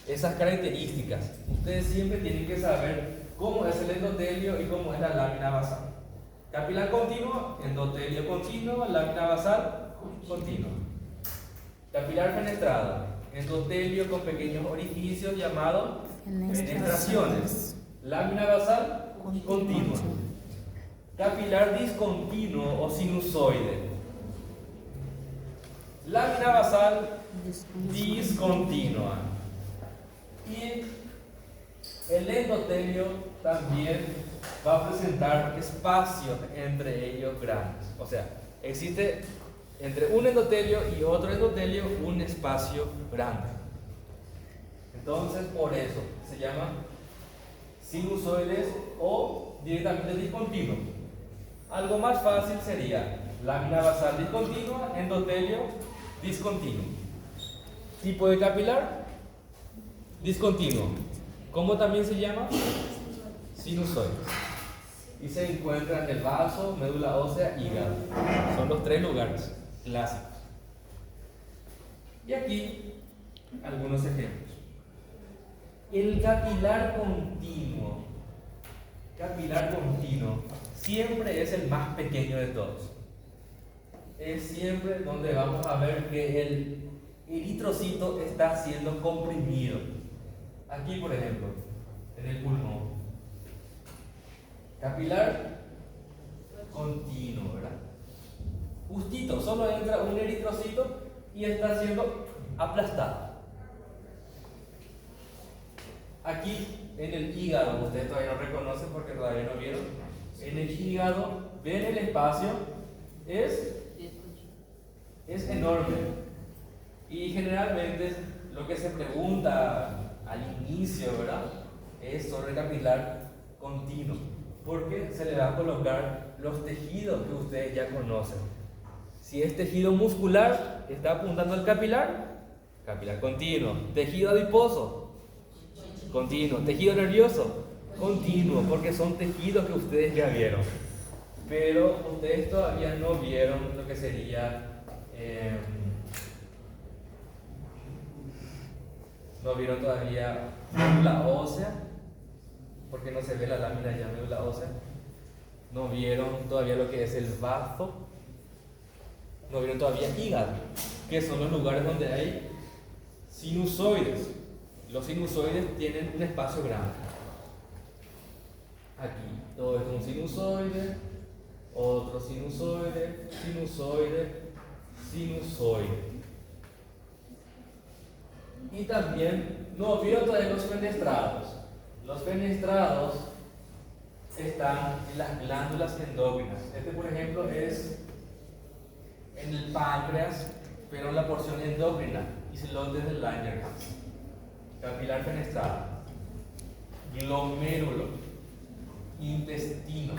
esas características. Ustedes siempre tienen que saber cómo es el endotelio y cómo es la lámina basal. Capilar continuo, endotelio continuo, lámina basal continua. Capilar fenestrado, endotelio con pequeños orificios llamados fenestraciones. Lámina basal continua. Capilar discontinuo o sinusoide. Lámina basal discontinua. Y el endotelio también va a presentar espacios entre ellos grandes. O sea, existe entre un endotelio y otro endotelio un espacio grande. Entonces, por eso se llaman sinusoides o directamente discontinuos. Algo más fácil sería lámina basal discontinua, endotelio discontinuo. Tipo de capilar discontinuo. ¿Cómo también se llama? Sinusoides. Y se encuentra en el vaso, médula ósea, hígado. Son los tres lugares clásicos. Y aquí algunos ejemplos. El capilar continuo siempre es el más pequeño de todos. Es siempre donde vamos a ver que el eritrocito está siendo comprimido. Aquí, por ejemplo, en el pulmón. Capilar continuo, ¿verdad? Justito, solo entra un eritrocito y está siendo aplastado. Aquí en el hígado, ustedes todavía no reconocen porque todavía no vieron. En el hígado, ven el espacio, es enorme. Y generalmente lo que se pregunta al inicio, ¿verdad?, es sobre capilar continuo, porque se le va a colocar los tejidos que ustedes ya conocen. Si es tejido muscular, está apuntando al capilar continuo. Tejido adiposo, continuo. Tejido nervioso, continuo, porque son tejidos que ustedes ya vieron. Pero ustedes todavía no vieron lo que sería no vieron todavía médula ósea, porque no se ve la lámina ya médula ósea. No vieron todavía lo que es el bazo. No vieron todavía hígado, que son los lugares donde hay sinusoides. Los sinusoides tienen un espacio grande. Aquí todo esto es un sinusoide, otro sinusoide, sinusoide. Y también no vieron todavía los fenestrados. Los fenestrados están en las glándulas endócrinas. Este, por ejemplo, es en el páncreas, pero en la porción endócrina, islotes de Langerhans. Capilar fenestrado, glomérulo, intestino,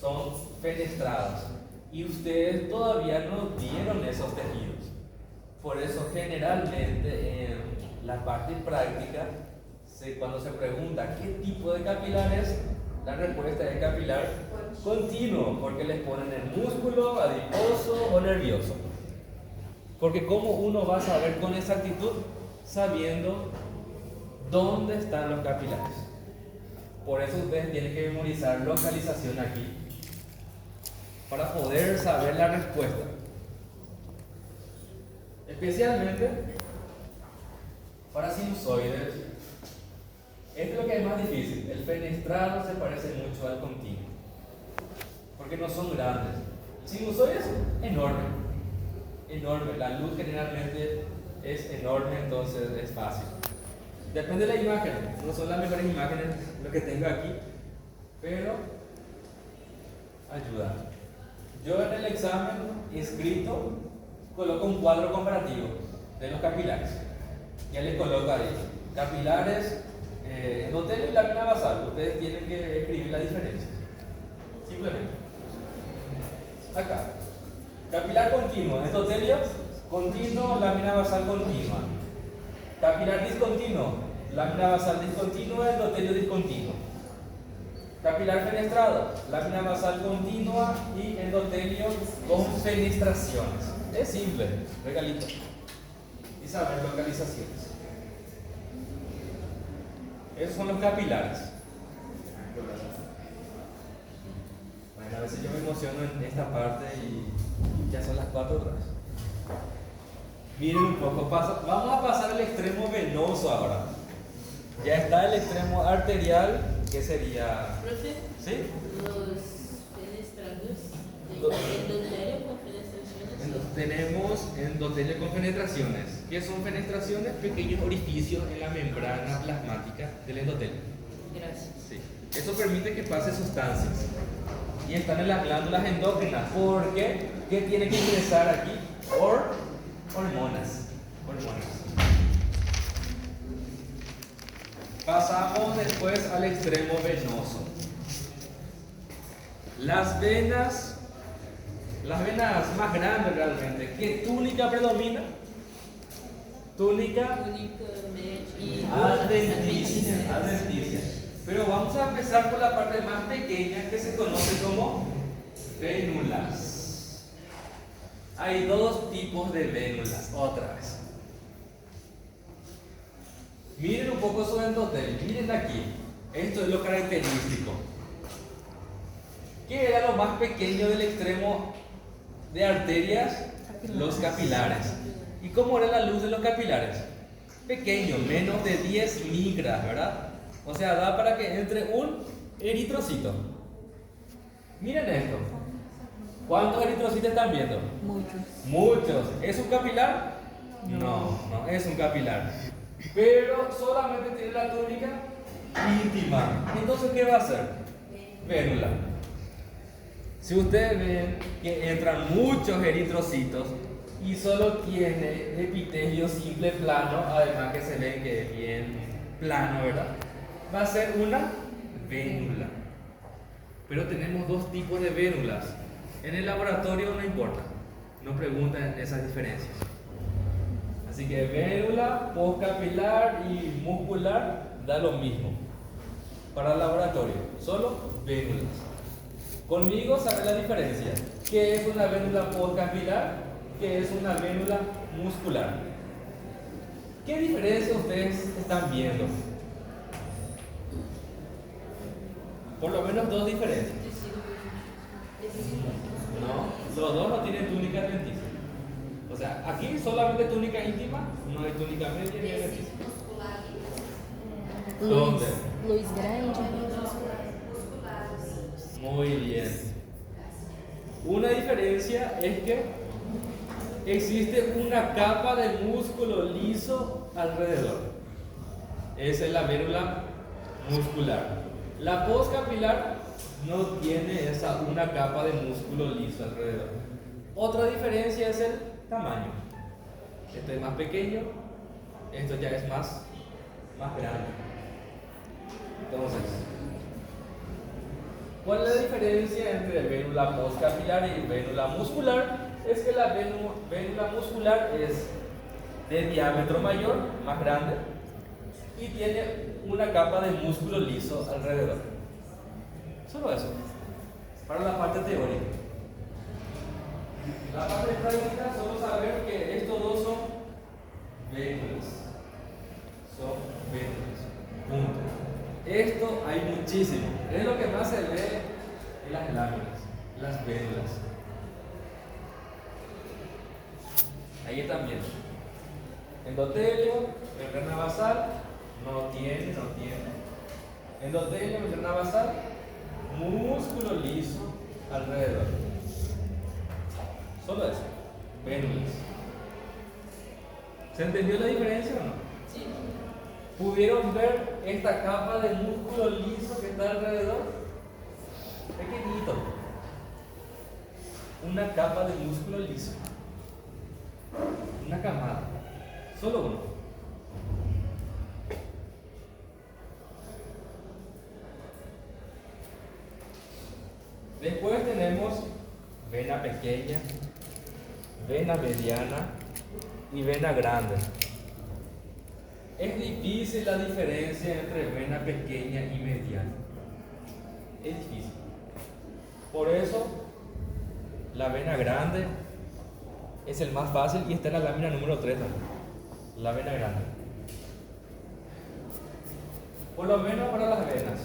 son fenestrados. Y ustedes todavía no vieron esos tejidos. Por eso generalmente en la parte práctica, cuando se pregunta qué tipo de capilar es, la respuesta es capilar continuo, porque les ponen el músculo, adiposo o nervioso. Porque ¿cómo uno va a saber con exactitud? Sabiendo dónde están los capilares. Por eso ustedes tienen que memorizar localización aquí, para poder saber la respuesta. Especialmente para sinusoides. Esto es lo que es más difícil. El fenestrado se parece mucho al continuo, porque no son grandes. El sinusoide es enorme, enorme. La luz generalmente es enorme, entonces es fácil. Depende de la imagen, no son las mejores imágenes lo que tengo aquí, pero ayuda. Yo en el examen inscrito coloco un cuadro comparativo de los capilares. Ya les coloco ahí. Capilares, endotelio y lámina basal. Ustedes tienen que escribir la diferencia. Simplemente. Acá. Capilar continuo, endotelio continuo, lámina basal continua. Capilar discontinuo, lámina basal discontinua, endotelio discontinuo. Capilar fenestrado, lámina basal continua y endotelio con fenestraciones. Es simple, regalito. Y saber localizaciones. Esos son los capilares. Bueno, a veces yo me emociono en esta parte y ya son las 4 horas. Miren un poco, vamos a pasar al extremo venoso ahora. Ya está el extremo arterial, que sería... Profe, ¿Sí? los fenestrados de endotelio con fenestraciones. Tenemos endotelio con fenestraciones. ¿Qué son fenestraciones? Pequeños orificios en la membrana plasmática del endotelio. Gracias. Sí. Eso permite que pase sustancias. Y están en las glándulas endócrinas. ¿Por qué? ¿Qué tiene que ingresar aquí? Hormonas. Pasamos después al extremo venoso. Las venas más grandes realmente. ¿Qué túnica predomina? Túnica adventicia. Pero vamos a empezar por la parte más pequeña que se conoce como vénulas. Hay dos tipos de vénulas, otra vez. Miren un poco su endotelio, miren aquí. Esto es lo característico. ¿Qué era lo más pequeño del extremo de arterias? Los capilares. ¿Y cómo era la luz de los capilares? Pequeño, menos de 10 micras, ¿verdad? O sea, da para que entre un eritrocito. Miren esto. ¿Cuántos eritrocitos están viendo? Muchos. ¿Es un capilar? No es un capilar. Pero solamente tiene la túnica íntima. Entonces, ¿qué va a hacer? Vérula. Si ustedes ven que entran muchos eritrocitos y solo tiene epitelio simple plano, además que se ve que es bien plano, ¿verdad? Va a ser una vénula. Pero tenemos dos tipos de vénulas. En el laboratorio no importa, no preguntan esas diferencias. Así que vénula, postcapilar y muscular da lo mismo. Para el laboratorio, solo vénulas. Conmigo sabe la diferencia. ¿Qué es una vénula postcapilar? ¿Qué es una vénula muscular? ¿Qué diferencia ustedes están viendo? Por lo menos dos diferencias. No, los dos no tienen túnica adventicia. O sea, aquí solamente túnica íntima, no hay túnica media ni adventicia. ¿Dónde? Luz grande. Muy bien. Una diferencia es que existe una capa de músculo liso alrededor. Esa es la vérula muscular. La postcapilar no tiene una capa de músculo liso alrededor. Otra diferencia es el tamaño. Este es más pequeño, esto ya es más grande. Entonces, ¿cuál es la diferencia entre vérula postcapilar y vérula muscular? Es que la vérula muscular es de diámetro mayor, más grande, y tiene una capa de músculo liso alrededor. Solo eso, para la parte teórica. La parte práctica, solo saber que estos dos son vénulas. Punto. Esto hay muchísimo. Es lo que más se ve en las láminas, las vénulas. Ahí están viendo. Endotelio, membrana basal, no tiene. Endotelio, membrana basal, músculo liso alrededor. Solo eso. Vénulas. ¿Se entendió la diferencia o no? Sí. ¿Pudieron ver esta capa de músculo liso que está alrededor? Pequeñito. Una capa de músculo liso. Una camada. Solo uno. Después tenemos vena pequeña, vena mediana y vena grande. Es difícil la diferencia entre vena pequeña y mediana. Es difícil. Por eso, la vena grande es el más fácil y está en la lámina número 3 también. La vena grande. Por lo menos para las venas.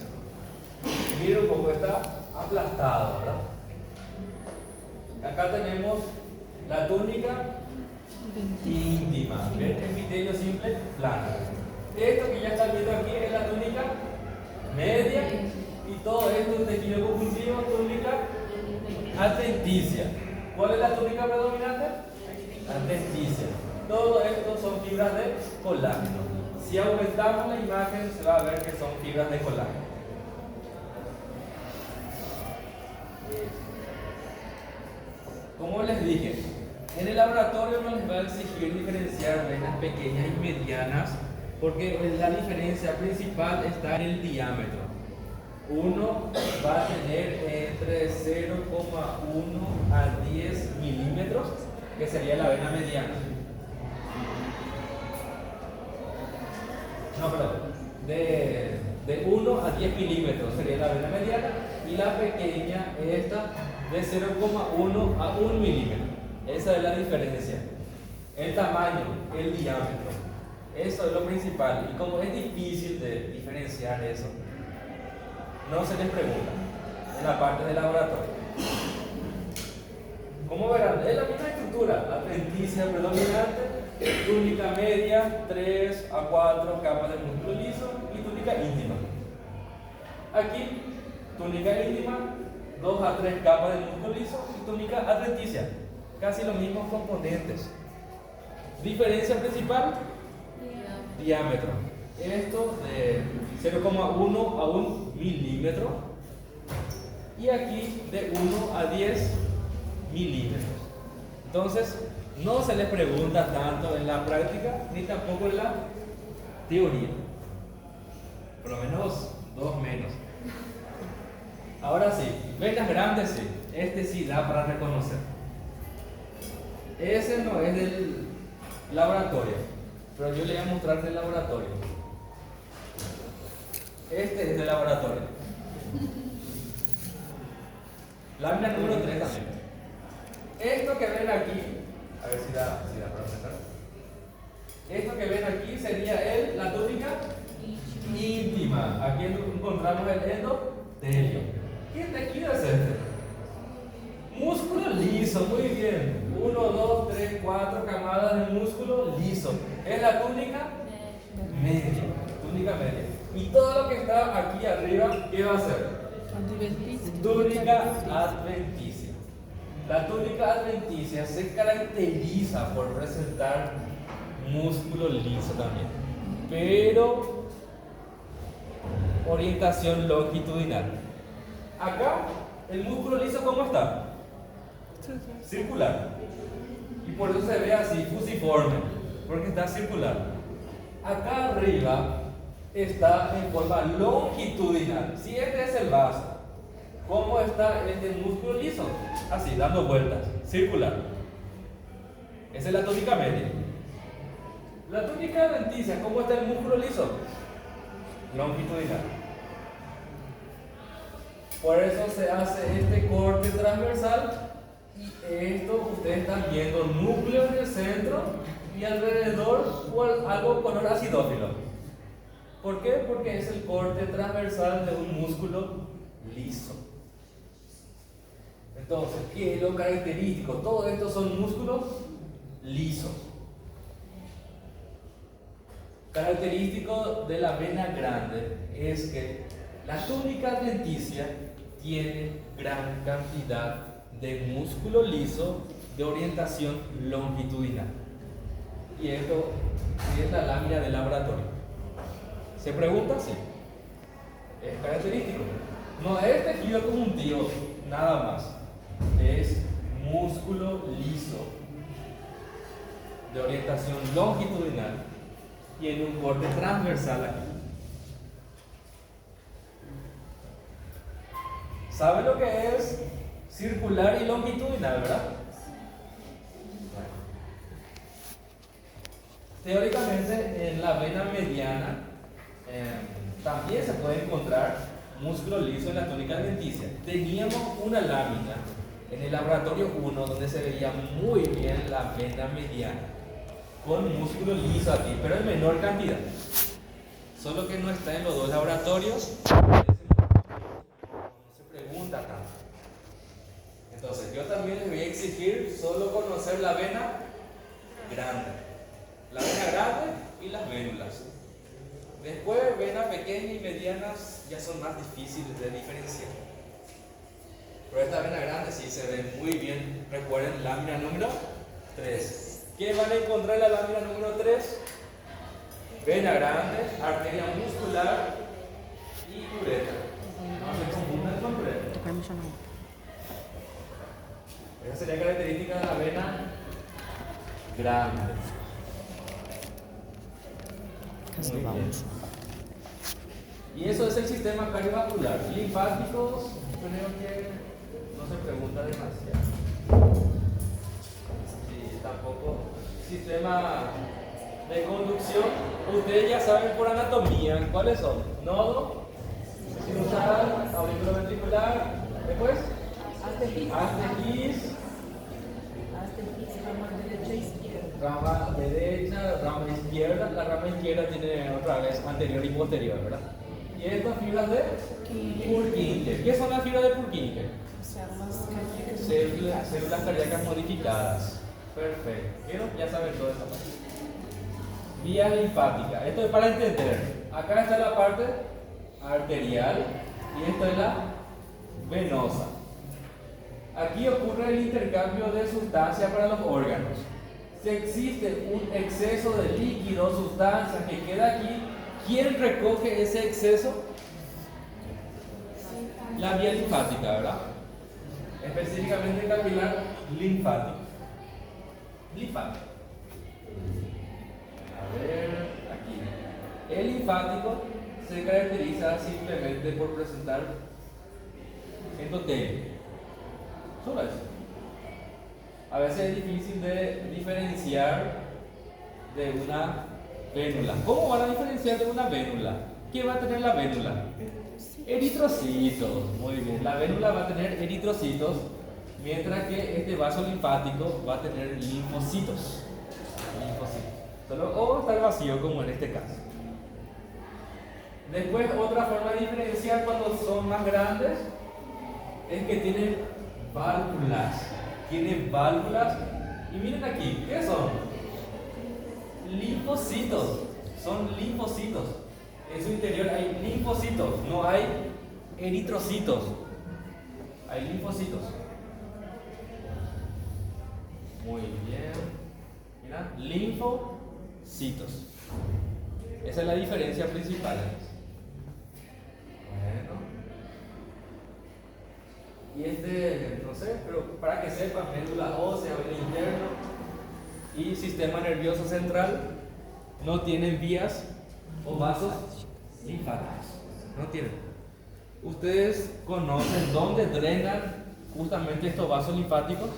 Miren un poco, está aplastado, ¿verdad? Acá tenemos la túnica íntima, ¿ven? Epitelio simple plano. Esto que ya están viendo aquí es la túnica media y todo esto es tejido conjuntivo, túnica adventicia. ¿Cuál es la túnica predominante? Adventicia. Todo esto son fibras de colágeno. Si aumentamos la imagen se va a ver que son fibras de colágeno. Como les dije, en el laboratorio no les va a exigir diferenciar venas pequeñas y medianas porque la diferencia principal está en el diámetro. Uno va a tener entre 0,1 a 10 milímetros, que sería la vena mediana. No, perdón, de 1 a 10 milímetros sería la vena mediana y la pequeña esta de 0,1 a 1 milímetro. Esa es la diferencia. El tamaño, el diámetro. Eso es lo principal. Y como es difícil de diferenciar eso, no se les pregunta en la parte del laboratorio. Como verán, es la misma estructura. Adventicia predominante, túnica media, 3 a 4 capas de músculo liso y túnica íntima. Aquí, túnica íntima, 2 a 3 capas de músculo liso y túnica adventicia. Casi los mismos componentes. Diferencia principal, diámetro. Esto de 0,1 a 1 milímetro y aquí de 1 a 10 milímetros. Entonces, no se les pregunta tanto en la práctica ni tampoco en la teoría. Por lo menos 2 menos. Ahora sí, venas grandes sí. Este sí da para reconocer. Ese no es del laboratorio, pero yo le voy a mostrar del laboratorio. Este es del laboratorio. Lámina número 3 también. Esto que ven aquí, a ver si da para empezar. Esto que ven aquí sería la túnica íntima. Aquí encontramos el endotelio. ¿Qué tejido es este? Músculo liso, muy bien. 1, 2, 3, 4 camadas de músculo liso. Es la túnica media. Túnica media. Y todo lo que está aquí arriba, ¿qué va a ser? Túnica adventicia. La túnica adventicia se caracteriza por presentar músculo liso también, pero orientación longitudinal. Acá, el músculo liso, ¿cómo está? Circular. Y por eso se ve así, fusiforme, porque está circular. Acá arriba está en forma longitudinal. Si este es el vaso, ¿cómo está este músculo liso? Así, dando vueltas, circular. Esa es la túnica media. La túnica adventicia, ¿cómo está el músculo liso? Longitudinal. Por eso se hace este corte transversal. Y esto ustedes están viendo núcleo en el centro y alrededor algo color acidófilo. ¿Por qué? Porque es el corte transversal de un músculo liso. Entonces, ¿qué es lo característico? Todos estos son músculos lisos. Característico de la vena grande es que la túnica adventicia tiene gran cantidad de músculo liso de orientación longitudinal. Y esto es la lámina del laboratorio. ¿Se pregunta? Sí. Es característico. No es tejido conjuntivo, nada más. Es músculo liso, de orientación longitudinal y en un corte transversal aquí. ¿Sabe lo que es circular y longitudinal, verdad? Teóricamente, en la vena mediana también se puede encontrar músculo liso en la túnica adventicia. Teníamos una lámina en el laboratorio 1 donde se veía muy bien la vena mediana con músculo liso aquí, pero en menor cantidad. Solo que no está en los dos laboratorios, no se pregunta tanto. Entonces, yo también les voy a exigir solo conocer la vena grande. La vena grande y las vénulas. Después, venas pequeñas y medianas ya son más difíciles de diferenciar. Pero esta vena grande sí se ve muy bien. Recuerden, lámina número 3. ¿Qué van a encontrar en la lámina número 3? Vena grande, arteria muscular y uretra. No se confundan con uretra. Esa sería característica de la vena grande. Muy bien. Y eso es el sistema cardiovascular. Linfáticos, creo que no se pregunta demasiado. Sí, tampoco. Sistema de conducción, ustedes ya saben por anatomía cuáles son. Nodo, sinusal, auriculoventricular, después astegis, rama derecha, rama izquierda. La rama izquierda tiene otra vez anterior y posterior, ¿verdad? Y estas fibras de Purkinje. ¿Qué son las fibras de Purkinje? Células cardíacas modificadas. Perfecto. ¿Vieron? Ya saben toda esa parte. Vía linfática. Esto es para entender. Acá está la parte arterial y esto es la venosa. Aquí ocurre el intercambio de sustancia para los órganos. Si existe un exceso de líquido, sustancia que queda aquí, ¿quién recoge ese exceso? La vía linfática, ¿verdad? Específicamente capilar linfático. Linfático. A ver, aquí. El linfático se caracteriza simplemente por presentar endotelio. Solo eso. A veces es difícil de diferenciar de una vénula. ¿Cómo van a diferenciar de una vénula? ¿Qué va a tener la vénula? Eritrocitos. Muy bien. La vénula va a tener eritrocitos, mientras que este vaso linfático va a tener linfocitos. O estar vacío, como en este caso. Después, otra forma de diferenciar cuando son más grandes es que tienen válvulas. Tienen válvulas. Y miren aquí, ¿qué son? Linfocitos. Son linfocitos. En su interior hay linfocitos, no hay eritrocitos. Hay linfocitos. Muy bien. Mira, linfocitos. Esa es la diferencia principal. Bueno. Y no sé, pero para que sepan, médula ósea, vena interna y sistema nervioso central no tienen vías o vasos linfáticos. No tienen. ¿Ustedes conocen dónde drenan justamente estos vasos linfáticos?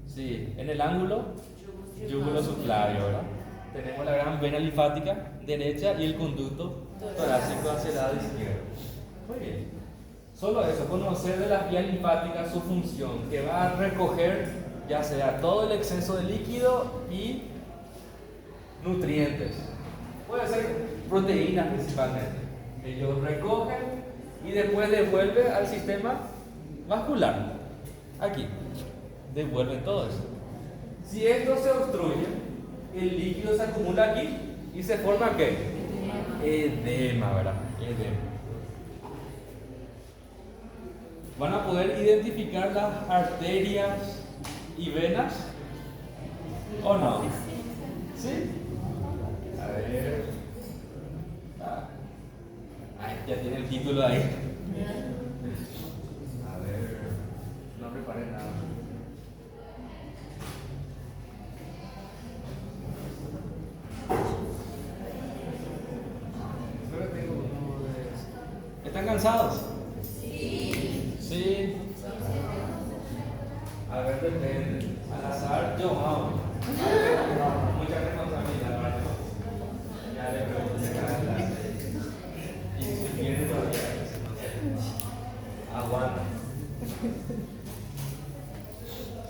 Sí, en el ángulo yúgulo subclavio, ¿verdad? Tenemos la gran vena linfática derecha y el conducto torácico hacia el lado izquierdo. Muy bien. Solo eso, conocer de las vías linfáticas su función, que va a recoger ya sea todo el exceso de líquido y nutrientes. Puede ser proteínas principalmente. Ellos recogen y después devuelven al sistema vascular. Aquí. Devuelven todo eso. Si esto se obstruye, el líquido se acumula aquí y se forma ¿qué? Edema, ¿verdad? Edema. ¿Van a poder identificar las arterias y venas? ¿O no? ¿Sí? A ver. Ya tiene el título ahí. A ver, no preparé nada. Solo tengo uno de... ¿Están cansados? Sí. Sí. A ver, depende. Al azar, yo amo. Mucha responsabilidad, ¿vale? Ya le pregunté cada clase. Y si quiere todavía, aguanta.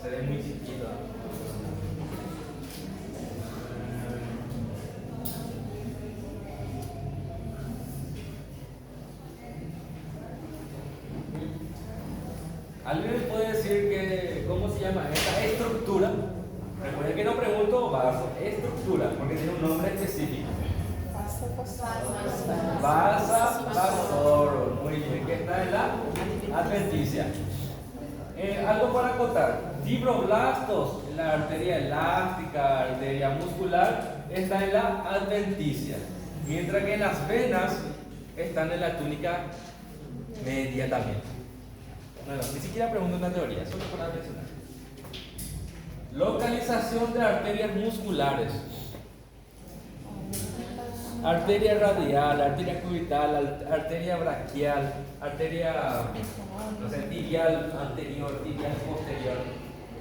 Se ve muy chiquito. ¿Alguien me puede decir cómo se llama esta estructura? Recuerden que no pregunto vaso, estructura, porque tiene un nombre específico. Vasa vasoro, muy bien, que está en la adventicia. Algo para acotar: fibroblastos, la arteria elástica, arteria muscular, está en la adventicia, mientras que las venas están en la túnica media también. No, ni siquiera pregunto una teoría, solo para mencionar. Localización de arterias musculares. Arteria radial, arteria cubital, arteria braquial, arteria, no sé, tibial anterior, tibial posterior.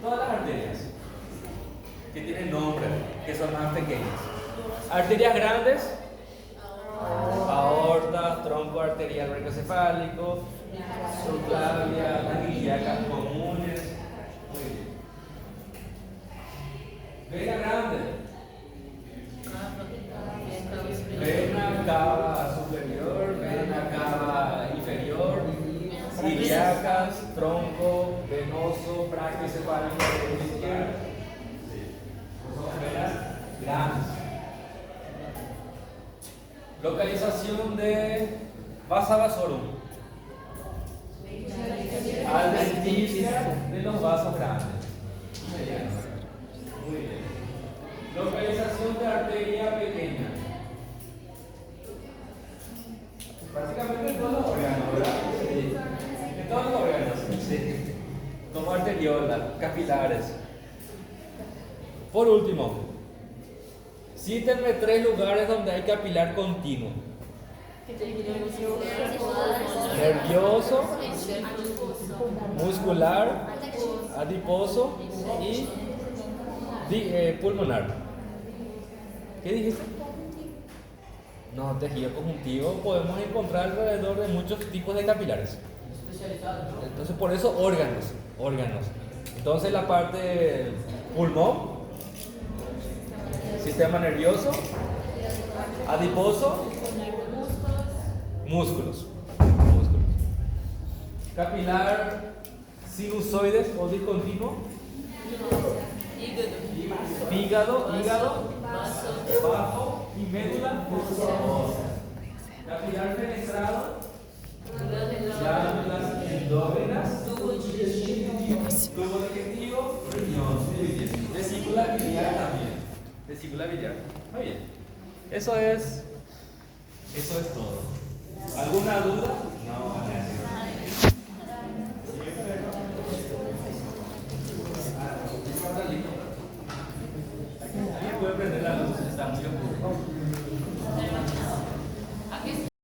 Todas las arterias que tienen nombre, que son más pequeñas. Arterias grandes, aorta, tronco arterial brachiocefálico, subclavia, las ilíacas comunes. Muy bien. Vena grande. Vena cava superior, vena cava inferior, ilíacas, tronco, venoso, brachiocefálico izquierdo. Son venas grandes. Localización de vasa vasorum. Adventicia de los vasos grandes. Muy bien. Localización de arteria pequeña. Básicamente en todos los órganos, ¿verdad? Sí. En todos los órganos. Sí. Como arteriola, capilares. Por último, cítenme 3 lugares donde hay capilar continuo. Nervioso, muscular, adiposo y pulmonar. ¿Qué dijiste? No, tejido conjuntivo podemos encontrar alrededor de muchos tipos de capilares. Entonces, por eso órganos. Entonces, la parte pulmón, sistema nervioso, adiposo, músculos. Capilar sinusoides o discontinuo, hígado, bajo y médula ósea. Capilar fenestrado, glándulas endógenas, tubo digestivo, riñón. Muy bien. Vesícula biliar también. Vesícula biliar. Muy bien. Eso es todo. ¿Alguna duda? No, gracias. ¿Alguien puede prender la luz? Está muy oscuro.